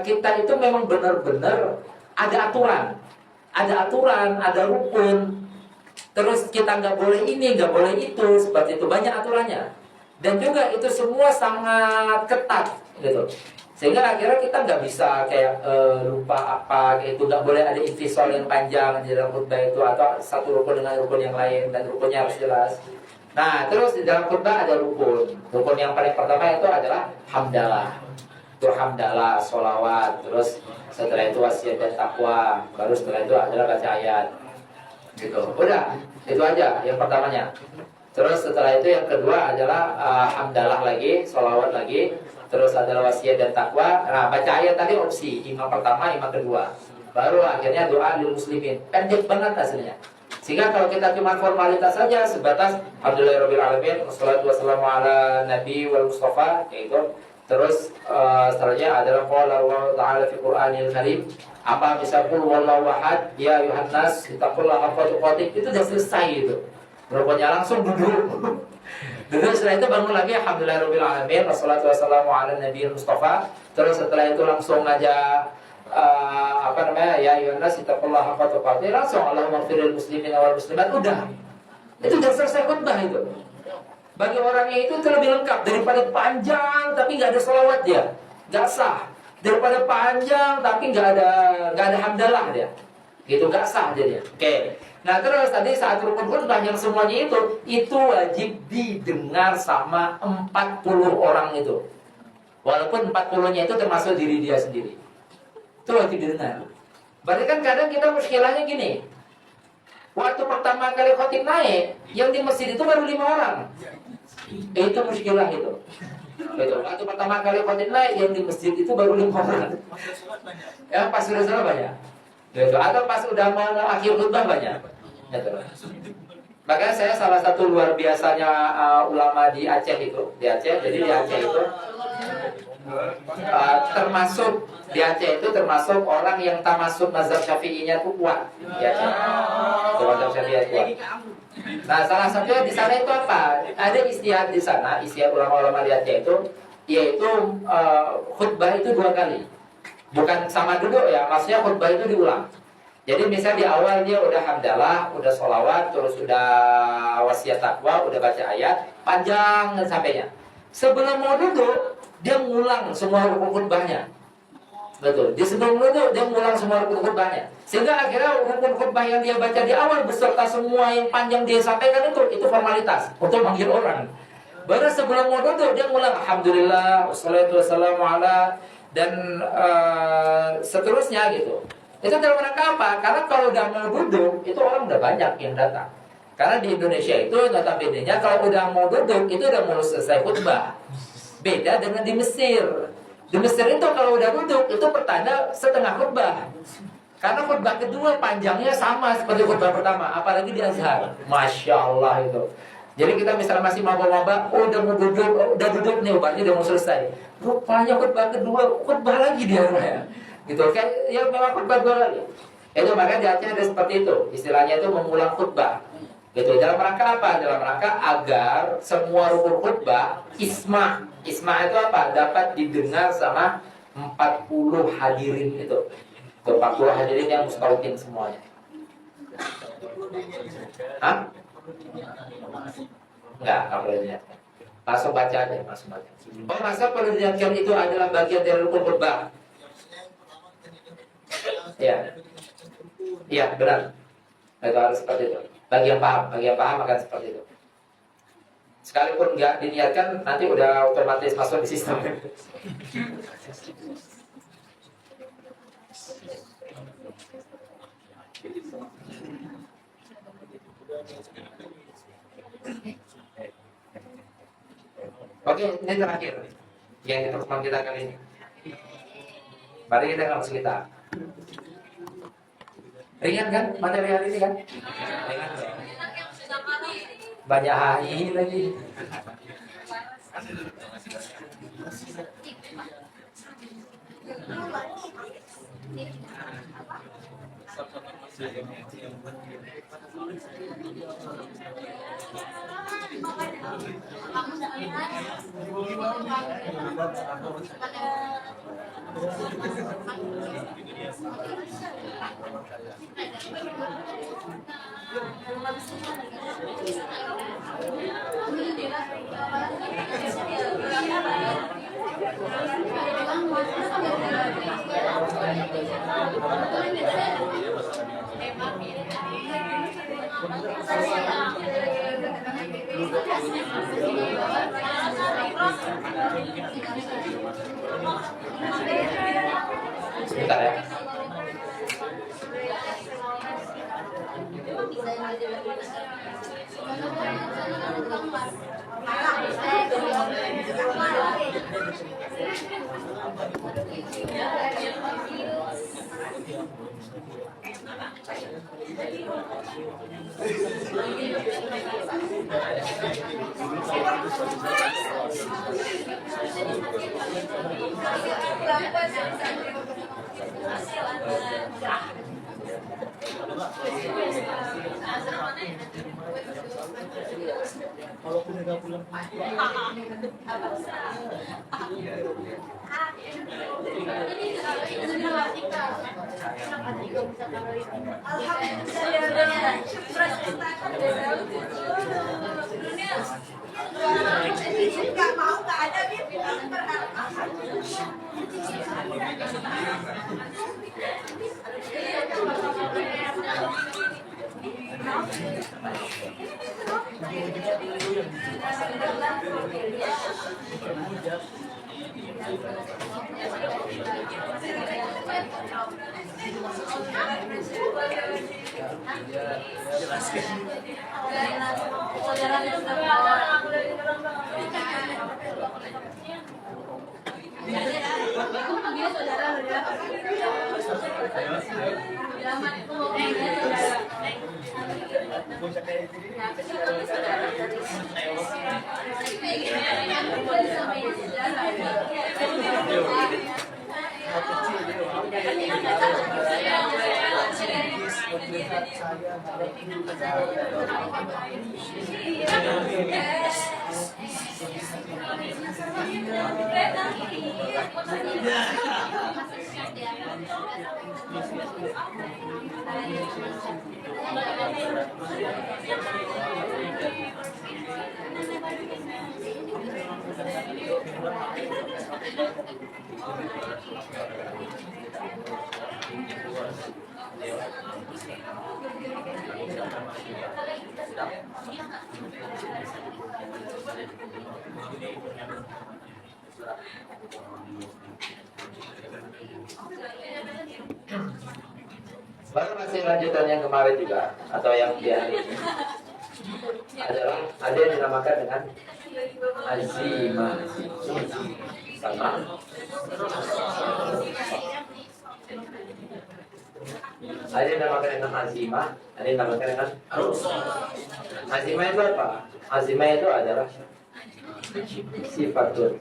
kita itu memang benar-benar ada aturan, ada rukun. Terus kita nggak boleh ini, nggak boleh itu, seperti itu, banyak aturannya. Dan juga itu semua sangat ketat, gitu. Sehingga akhirnya kita nggak bisa kayak lupa apa, kayak itu nggak boleh ada infisol yang panjang di dalam khutbah itu, atau satu rukun dengan rukun yang lain, dan rukunnya harus jelas. Nah, terus di dalam khutbah ada rukun. Rukun yang paling pertama itu adalah hamdalah. Itu hamdalah, sholawat. Terus setelah itu wasiat dan takwa. Baru setelah itu adalah baca ayat. Gitu. Udah, itu aja yang pertamanya. Terus setelah itu yang kedua adalah hamdalah lagi, sholawat lagi. Terus adalah wasiat dan takwa. Nah, baca ayat tadi opsi, imam pertama, imam kedua. Baru akhirnya doa lil muslimin. Pendek banget hasilnya. Sehingga kalau kita cuma formalitas saja sebatas alhamdulillahirabbil alamin wassalatu wassalamu ala nabi wal mustafa, kayak itu. Terus setelahnya adalah qala Allah taala fi Qur'anil Karim, apa bisa qul wallahu ahad ya ayuhan nas taqullaha haqqa tuqatih, itu sudah selesai itu. Rupanya langsung duduk. Duduk, setelah itu bangun lagi alhamdulillahirabbil alamin wassalatu wassalamu ala nabiyil mustafa. Terus setelah itu langsung aja ya ayuhan nas taqullaha haqqa tuqatih, langsung Allahumma ighfirlil muslimin wal muslimat, udah. Itu sudah selesai khutbah itu. Bagi orangnya itu lebih lengkap daripada panjang tapi nggak ada sholawat dia, nggak sah. Daripada panjang tapi nggak ada hamdalah dia, gitu, nggak sah jadinya. Oke. Nah terus tadi saat rukun khutbah yang semuanya itu wajib didengar sama 40 orang itu. Walaupun 40-nya itu termasuk diri dia sendiri. Itu wajib didengar. Berarti kan kadang kita muskilahnya gini. Waktu pertama kali khotib naik, yang di masjid itu baru 5 orang. Itu muskilah itu. Waktu pertama kali khotib naik, yang di masjid itu baru 5 orang. Ya pas sudah salah banyak. Gitu. Atau pas udah mau akhir khutbah banyak. Gitu. Makanya saya salah satu luar biasanya ulama di Aceh itu, di Aceh. Jadi di Aceh itu termasuk orang yang tamasuk mazhab Syafi'inya itu kuat di Aceh. Mazhab Syafi'i kuat. Nah, salah satunya di sana itu apa? Ada istihad di sana, istihad ulama-ulama di Aceh itu, yaitu khutbah itu 2 kali. Bukan sama duduk ya, maksudnya khutbah itu diulang. Jadi misalnya di awal dia udah hamdalah, udah sholawat, terus udah wasiat takwa, udah baca ayat, panjang dan sampainya. Sebelum mau duduk, dia ngulang semua rukun khutbahnya. Betul. Di sebelum duduk dia ngulang semua rukun khutbahnya. Sehingga akhirnya rukun khutbah yang dia baca di awal beserta semua yang panjang dia sampaikan itu formalitas untuk manggil orang. Baru sebelum mau duduk dia ngulang alhamdulillah wassalatu wassalamu ala dan seterusnya gitu. Itu dalam rangka apa? Karena kalau udah mau duduk, itu orang udah banyak yang datang. Karena di Indonesia itu notabene-nya kalau udah mau duduk, itu udah mau selesai khutbah. Beda dengan di Mesir. Di Mesir itu kalau udah duduk, itu pertanda setengah khutbah. Karena khutbah kedua panjangnya sama seperti khutbah pertama, apalagi di Azhar. Masya Allah itu. Jadi kita misalnya masih maba-maba, udah mau duduk, udah duduk nih, obatnya udah mau selesai. Rupanya khutbah kedua, khutbah lagi dia ya. Gitu kan, ya memang khutbah 2 kali. Itu makanya di Aceh ada seperti itu, istilahnya itu mengulang khutbah. Gitu. Dalam rangka apa? Dalam rangka agar semua rukun khutbah isma itu apa? Dapat didengar sama 40 hadirin itu. 40 hadirin yang mustautin semuanya. Hah? Enggak perlu diniatkan. Langsung baca aja, langsung baca. Oh, masa perlu diniatkan itu adalah bagian dari rukun khutbah. Ya. Iya, benar. Itu harus seperti itu. Bagi yang paham akan seperti itu. Sekalipun nggak diniatkan, nanti udah otomatis masuk di sistem. Oke, ini terakhir yang pertemuan kita kali ini. Mari kita langsung kita. Ringan kan materi hari ini kan? Ringan kan? Banyak HI lagi. Sebentar ya. Nggak mau, nggak ada dia Baru masih lanjutan yang kemarin juga atau yang di hari ini adalah ada yang dinamakan dengan azimah sama ada yang dinamakan dengan azimah, ada yang dinamakan dengan azimah itu apa? Azimah itu adalah sifatul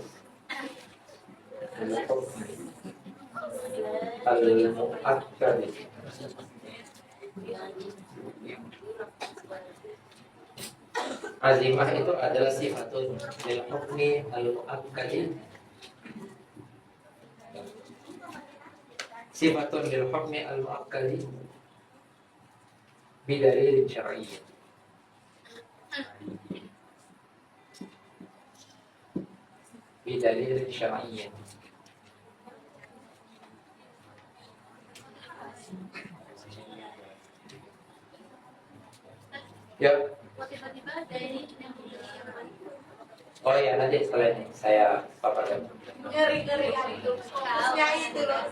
al-mu'akkad. Azimah itu adalah sifatul lil hukmi al-mu'akkad. Sifatul lil hukmi al-mu'akkad bidalil syar'i. Bidalil syar'i. Ya. Kok tiba-tiba dari yang Oh ya, nanti setelah ini saya paparkan. Ngeri itu. Fokusnya itu loh.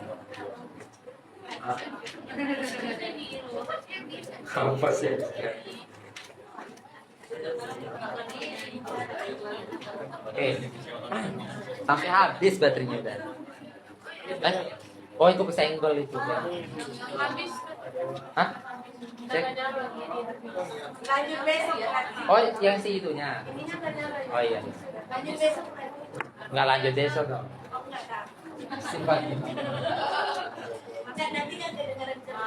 Apa sih? Oke. Sampai habis baterainya udah. Oh itu kesenggol itu. Habis. Hah? Cek. Lanjut besok ya. Oh yang si itunya. Ini nggak nyala. Oh iya. Lanjut besok. Nggak lanjut besok dong. Oh enggak tahu. Simpan. Dan nanti kan kedengeran cerita.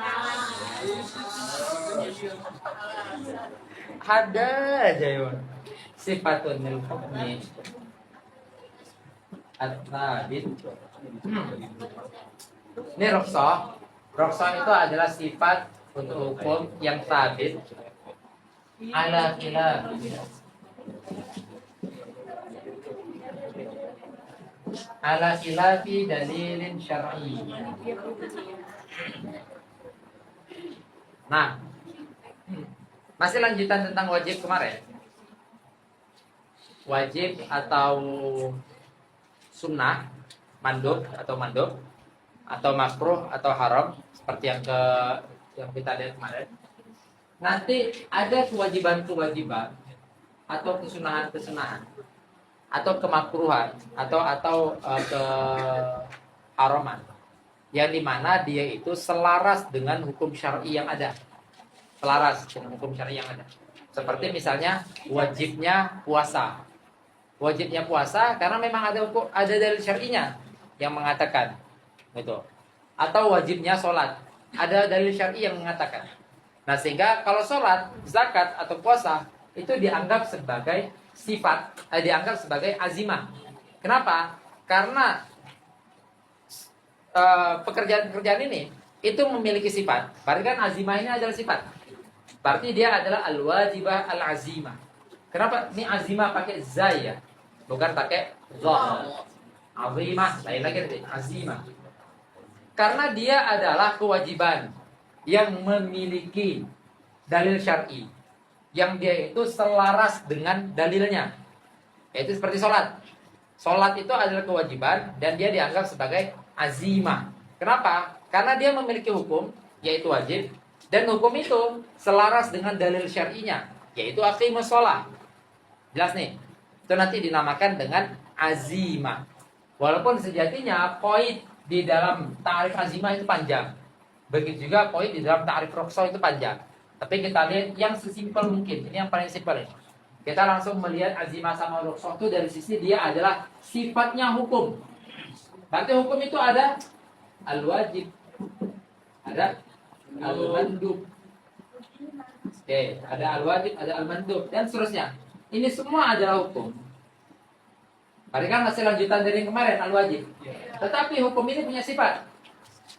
Ada aja ya. Sifatun hukmi. At-tabit. Ini roksoh. Roksoh itu adalah sifat untuk hukum yang tabit ala khilaf ala khilafi dalilin syar'i. Nah, masih lanjutan tentang wajib kemarin. Wajib atau sunnah, mandub atau makruh atau haram seperti yang kita lihat kemarin. Nanti ada kewajiban-kewajiban atau kesunahan-kesunahan atau kemakruhan atau keharaman yang dimana dia itu selaras dengan hukum syar'i yang ada. Selaras dengan hukum syar'i yang ada. Seperti misalnya wajibnya puasa. Wajibnya puasa karena memang ada dalil syar'inya yang mengatakan gitu. Atau wajibnya sholat, ada dalil syar'i yang mengatakan. Nah sehingga kalau sholat, zakat atau puasa itu dianggap sebagai sifat, dianggap sebagai azimah. Kenapa? Karena pekerjaan-pekerjaan ini itu memiliki sifat. Berarti kan azimah ini adalah sifat. Berarti dia adalah al-wajibah al-azimah. Kenapa ini azimah pakai zai ya? Bukan pakai dha. Azimah, lain lagi nanti azimah. Karena dia adalah kewajiban yang memiliki dalil syar'i, yang dia itu selaras dengan dalilnya. Yaitu seperti sholat. Sholat itu adalah kewajiban dan dia dianggap sebagai azimah. Kenapa? Karena dia memiliki hukum, yaitu wajib, dan hukum itu selaras dengan dalil syar'inya, yaitu aqimus sholah. Jelas nih? Itu nanti dinamakan dengan azimah. Walaupun sejatinya poin di dalam ta'rif azimah itu panjang. Begitu juga poin di dalam ta'rif ruksa itu panjang. Tapi kita lihat yang sesimpel mungkin. Ini yang paling simpel ini. Kita langsung melihat azimah sama ruksa itu dari sisi dia adalah sifatnya hukum. Berarti hukum itu ada al-wajib, ada al-mandub. Oke, ada al-wajib, ada al-mandub dan seterusnya. Ini semua adalah hukum. Berarti kan masih lanjutan dari yang kemarin al-wajib. Tetapi hukum ini punya sifat.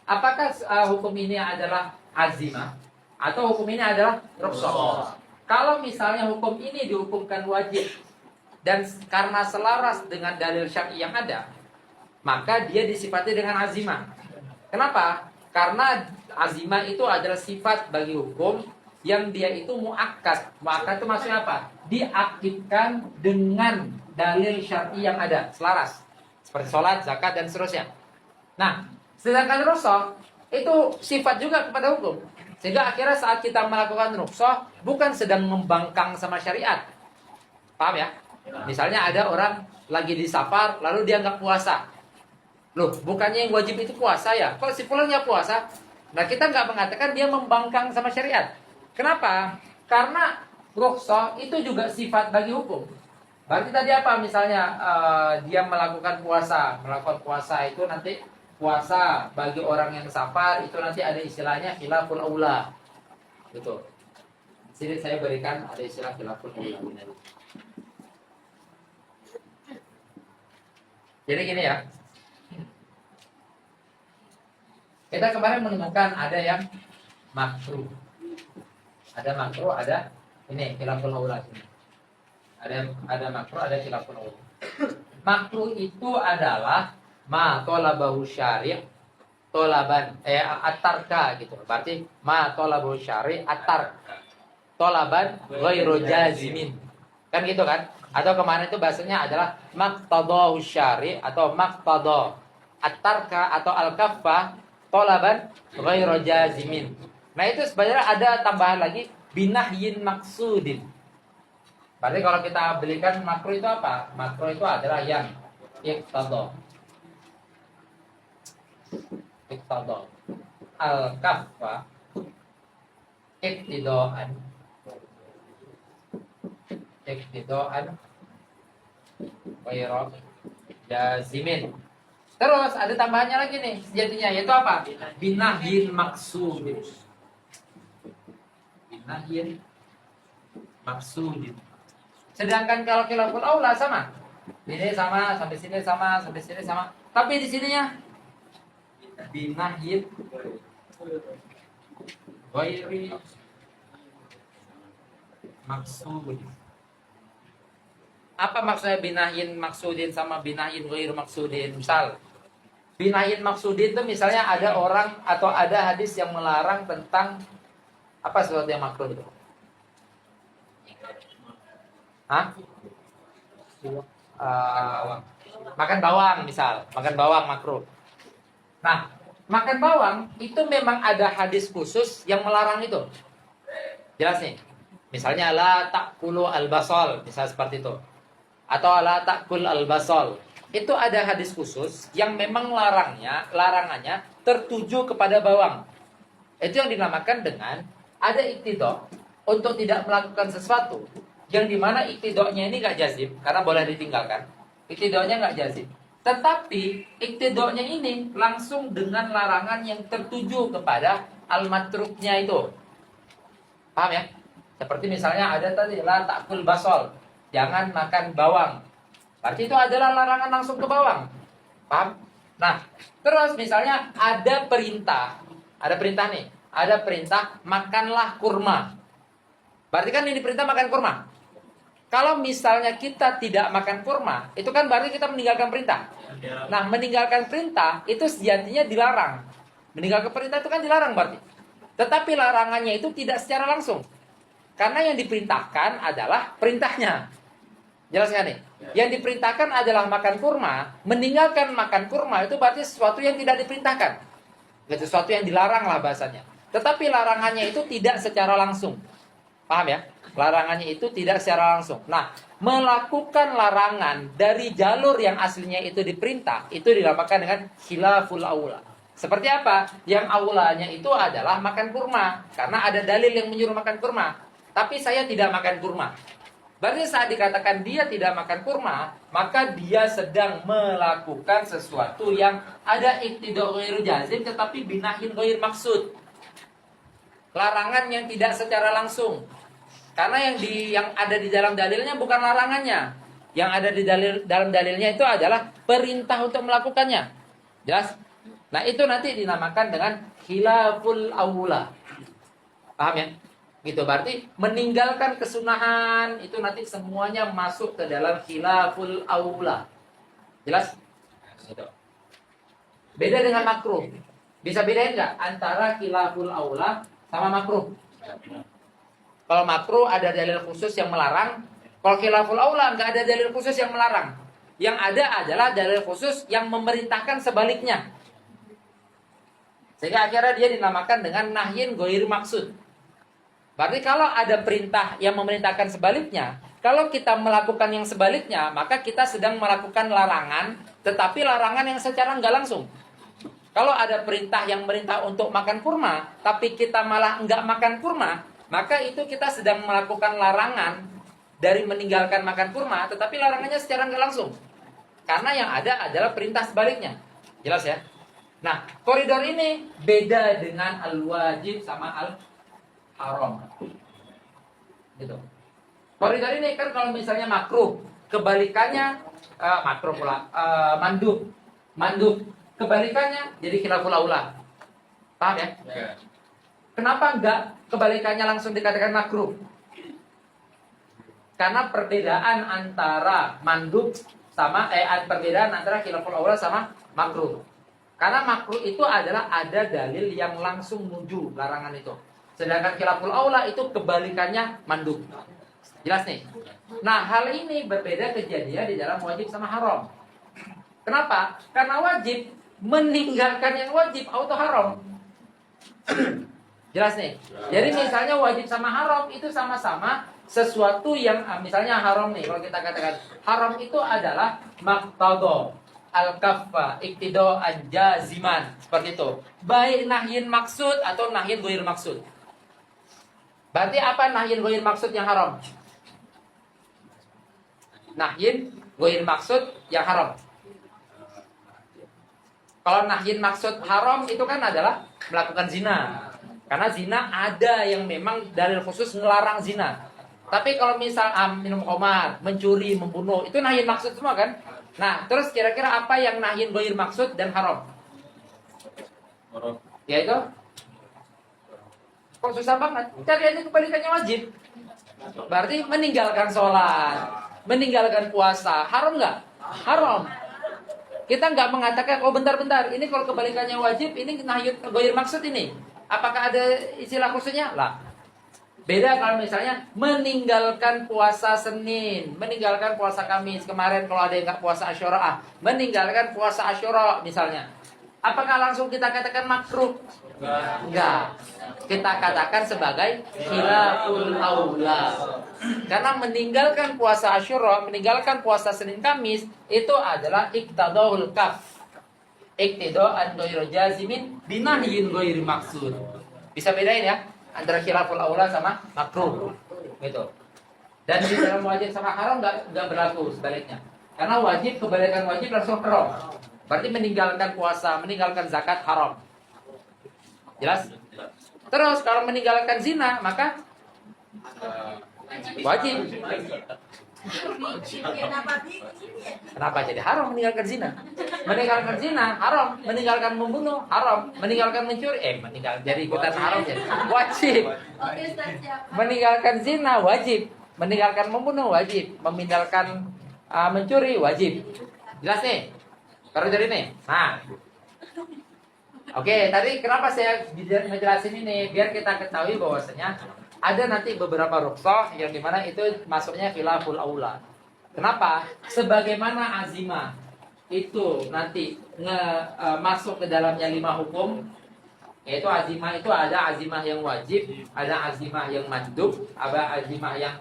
Apakah hukum ini adalah azimah atau hukum ini adalah rukhsah? Kalau misalnya hukum ini dihukumkan wajib dan karena selaras dengan dalil syar'i yang ada, maka dia disifati dengan azimah. Kenapa? Karena azimah itu adalah sifat bagi hukum yang dia itu muakkad. Muakkad itu maksudnya apa? Diakidkan dengan dalil syar'i yang ada, selaras. Seperti sholat, zakat, dan seterusnya. Nah, sedangkan rukhsah itu sifat juga kepada hukum. Sehingga akhirnya saat kita melakukan rukhsah bukan sedang membangkang sama syariat. Paham ya? Misalnya ada orang lagi di safar lalu dia nggak puasa. Loh, bukannya yang wajib itu puasa ya? Kalau si fulannya puasa, nah kita nggak mengatakan dia membangkang sama syariat. Kenapa? Karena rukhsah itu juga sifat bagi hukum. Berarti tadi apa? Misalnya dia melakukan puasa itu nanti puasa bagi orang yang safar itu nanti ada istilahnya khilaful aula. Betul. Sini saya berikan ada istilah khilaful aula. Jadi gini ya. Kita kemarin menemukan ada yang makruh. Ada makruh, ada ini khilaful aula. Ada makruh, ada khilaful aula. Makruh itu adalah ma tolabahu syari' tolaban atarka gitu. Berarti ma tolabahu syari' atark. tolaban ghairu jazimin. Kan gitu kan? Atau kemarin itu bahasanya adalah maqtadahu syari atau maqtada at-tarka atau al-kaffa tolaban ghairu jazimin. Nah, itu sebenarnya ada tambahan lagi binahyin maksudin. Berarti kalau kita belikan makro itu apa? Makro itu adalah yang iqtada. Iqtada. Al-kaffa iqtidaan ghairu jazimin. Terus ada tambahannya lagi nih sejatinya, yaitu apa? Binahyin maksudin. Binahyin maksudin. Sedangkan kalau khilaful aula sama. Ini sama, sampai sini sama, sampai sini sama. Tapi di sininya binahyin ghairi maksudin. Apa maksudnya binahyin maksudin sama binahyin ghairi maksudin? Misal binahyin maksudin itu misalnya ada orang atau ada hadis yang melarang tentang apa sesuatu yang makruh itu? Hah? Makan bawang misal, makan bawang makruh. Nah, makan bawang itu memang ada hadis khusus yang melarang itu. Jelas nih. Misalnya la ta'kulu al-basal, misal seperti itu. Atau la ta'kul al-basal. Itu ada hadis khusus yang memang larangannya tertuju kepada bawang. Itu yang dinamakan dengan ada iktidok untuk tidak melakukan sesuatu yang dimana iktidoknya ini gak jazim karena boleh ditinggalkan. Iktidoknya gak jazim. Tetapi iktidoknya ini langsung dengan larangan yang tertuju kepada al-matruknya itu. Paham ya? Seperti misalnya ada tadi la ta'kul basal, jangan makan bawang. Berarti itu adalah larangan langsung ke bawang. Paham? Nah, terus misalnya ada perintah nih, ada perintah makanlah kurma. Berarti kan ini perintah makan kurma. Kalau misalnya kita tidak makan kurma, itu kan berarti kita meninggalkan perintah. Nah, meninggalkan perintah itu sejatinya dilarang. Meninggalkan perintah itu kan dilarang berarti. Tetapi larangannya itu tidak secara langsung. Karena yang diperintahkan adalah perintahnya. Jelas nggak nih? Yang diperintahkan adalah makan kurma. Meninggalkan makan kurma itu berarti sesuatu yang tidak diperintahkan. Sesuatu yang dilarang lah bahasanya. Tetapi larangannya itu tidak secara langsung. Paham ya? Larangannya itu tidak secara langsung. Nah, melakukan larangan dari jalur yang aslinya itu diperintah, itu dinamakan dengan khilaful aula. Seperti apa? Yang aulanya itu adalah makan kurma. Karena ada dalil yang menyuruh makan kurma. Tapi saya tidak makan kurma. Berarti saat dikatakan dia tidak makan kurma, maka dia sedang melakukan sesuatu yang ada iktidok ghairu jazim, tetapi binahin ghair maksud. Larangan yang tidak secara langsung. Karena yang ada di dalam dalilnya bukan larangannya. Yang ada di dalam dalilnya itu adalah perintah untuk melakukannya. Jelas? Nah, itu nanti dinamakan dengan khilaful aula. Paham ya? Gitu, berarti meninggalkan kesunahan itu nanti semuanya masuk ke dalam khilaful aula. Jelas? Gitu. Beda dengan makruh. Bisa bedain nggak antara khilaful aula sama makruh? Kalau makruh ada dalil khusus yang melarang. Kalau khilaful aula nggak ada dalil khusus yang melarang. Yang ada adalah dalil khusus yang memerintahkan sebaliknya. Sehingga akhirnya dia dinamakan dengan nahyin ghair maksud. Berarti kalau ada perintah yang memerintahkan sebaliknya, kalau kita melakukan yang sebaliknya, maka kita sedang melakukan larangan, tetapi larangan yang secara nggak langsung. Kalau ada perintah yang merintah untuk makan kurma, tapi kita malah nggak makan kurma, maka itu kita sedang melakukan larangan dari meninggalkan makan kurma, tetapi larangannya secara nggak langsung. Karena yang ada adalah perintah sebaliknya. Jelas ya? Nah, koridor ini beda dengan al-wajib sama al-haram. Gitu. Koridor ini kan kalau misalnya makruh, kebalikannya makruh pula, mandub. Kebalikannya jadi khilaful aula. Paham ya? Ya. Kenapa enggak kebalikannya langsung dikatakan makruh? Karena perbedaan antara mandub sama perbedaan antara khilaful aula sama makruh. Karena makruh itu adalah ada dalil yang langsung menuju larangan itu. Sedangkan khilaful aula itu kebalikannya mandub. Jelas nih? Nah, hal ini berbeda kejadian di dalam wajib sama haram. Kenapa? Karena wajib meninggalkan yang wajib auto haram. Jelas nih? Jadi misalnya wajib sama haram itu sama-sama sesuatu yang misalnya haram nih. Kalau kita katakan haram itu adalah maqtadha al-kaffa iktidaan jaziman, seperti itu. Baik nahyin maksud atau nahyin ghair maksud. Berarti apa nahyin ghair maksud yang haram? Nahyin ghair maksud yang haram. Kalau nahyin maksud haram itu kan adalah melakukan zina. Karena zina ada yang memang dalil khusus ngelarang zina. Tapi kalau misal minum khamar, mencuri, membunuh, itu nahyin maksud semua kan? Nah, terus kira-kira apa yang nahyin ghair maksud dan haram? Ya itu. Kok susah banget? Cari aja kebalikannya wajib. Berarti meninggalkan sholat, meninggalkan puasa, haram nggak? Haram. Kita nggak mengatakan, oh bentar-bentar, ini kalau kebalikannya wajib, ini nahyin ghair maksud ini. Apakah ada istilah khususnya? Lah. Beda kalau misalnya meninggalkan puasa Senin, meninggalkan puasa Kamis. Kemarin kalau ada yang nggak puasa Asyura, meninggalkan puasa Asyura misalnya. Apakah langsung kita katakan makruh? Enggak. Kita katakan sebagai khilaful aula. Karena meninggalkan puasa Asyura, meninggalkan puasa Senin Kamis itu adalah iqtadahul kaf. Iqtidaan ghairu jazimin binahyin ghairi maksud. Bisa bedain ya antara khilaful aula sama makruh. Gitu. Dan di dalam wajib sama haram enggak berlaku sebaliknya. Karena wajib kebalikan wajib langsung haram. Berarti meninggalkan puasa, meninggalkan zakat haram. Jelas? Terus kalau meninggalkan zina maka wajib. Kenapa jadi haram meninggalkan zina? Meninggalkan zina haram, meninggalkan membunuh haram, meninggalkan mencuri jadi ikutan haram jadi wajib. Meninggalkan zina wajib, meninggalkan membunuh wajib, meninggalkan mencuri wajib. Jelas nih? Baru jadi nih. Nah. Oke, tadi kenapa saya menjelasin ini biar kita ketahui bahwasanya ada nanti beberapa rukhsah yang dimana itu masuknya khilaful aula. Kenapa? Sebagaimana azimah itu nanti masuk ke dalamnya 5 hukum, yaitu azimah itu ada azimah yang wajib, ada azimah yang mandub, ada azimah yang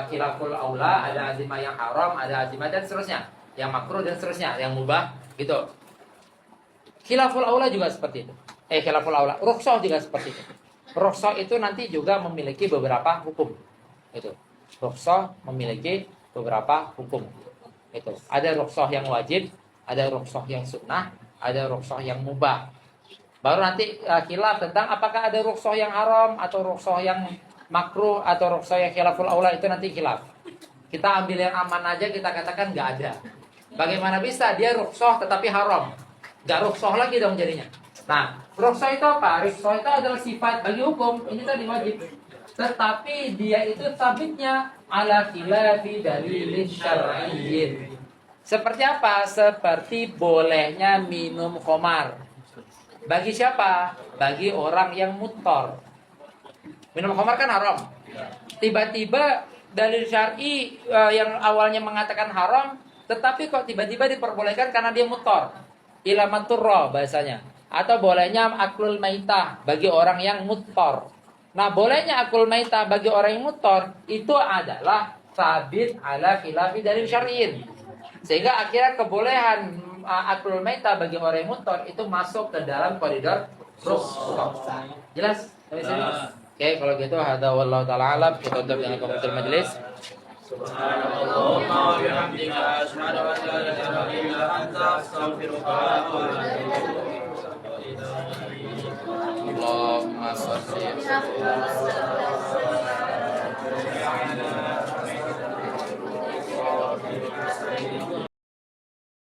khilaful aula, ada azimah yang haram, ada azimah dan seterusnya, yang makruh dan seterusnya, yang mubah gitu. Khilaful aula juga seperti itu. Khilaful aula, rukhsah juga seperti itu. Rukhsah itu nanti juga memiliki beberapa hukum. Itu. Rukhsah memiliki beberapa hukum. Itu. Ada rukhsah yang wajib, ada rukhsah yang sunnah, ada rukhsah yang mubah. Baru nanti khilaf tentang apakah ada rukhsah yang haram atau rukhsah yang makruh atau rukhsah yang khilaful aula, itu nanti khilaf. Kita ambil yang aman aja, kita katakan nggak ada. Bagaimana bisa dia rukhsah tetapi haram? Nggak rukhsah lagi dong jadinya. Nah, rukhsah itu apa? Rukhsah itu adalah sifat bagi hukum. Ini tadi wajib. Tetapi dia itu sabitnya ala khilafi dalilin syar'iyyin. Seperti apa? Seperti bolehnya minum khamar. Bagi siapa? Bagi orang yang muttor. Minum khamar kan haram. Tiba-tiba dalil syar'i yang awalnya mengatakan haram, tetapi kok tiba-tiba diperbolehkan karena dia muttor. Ila maturra bahasanya. Atau bolehnya aklul maitah bagi orang yang muttor. Nah, bolehnya aklul maitah bagi orang yang muttor itu adalah sabit ala khilafi dalil syar'iyyin. Sehingga akhirnya kebolehan aklul maitah bagi orang yang muttor itu masuk ke dalam koridor rukhsah. Jelas? Oke, kalau gitu hada wallahu taala alam, kita tutup dengan komputer majelis. Subhanallahumma wa bihamdika asyhadu an la ilaha illa anta astaghfiruka wa atubu ilaik. Allahumma shalli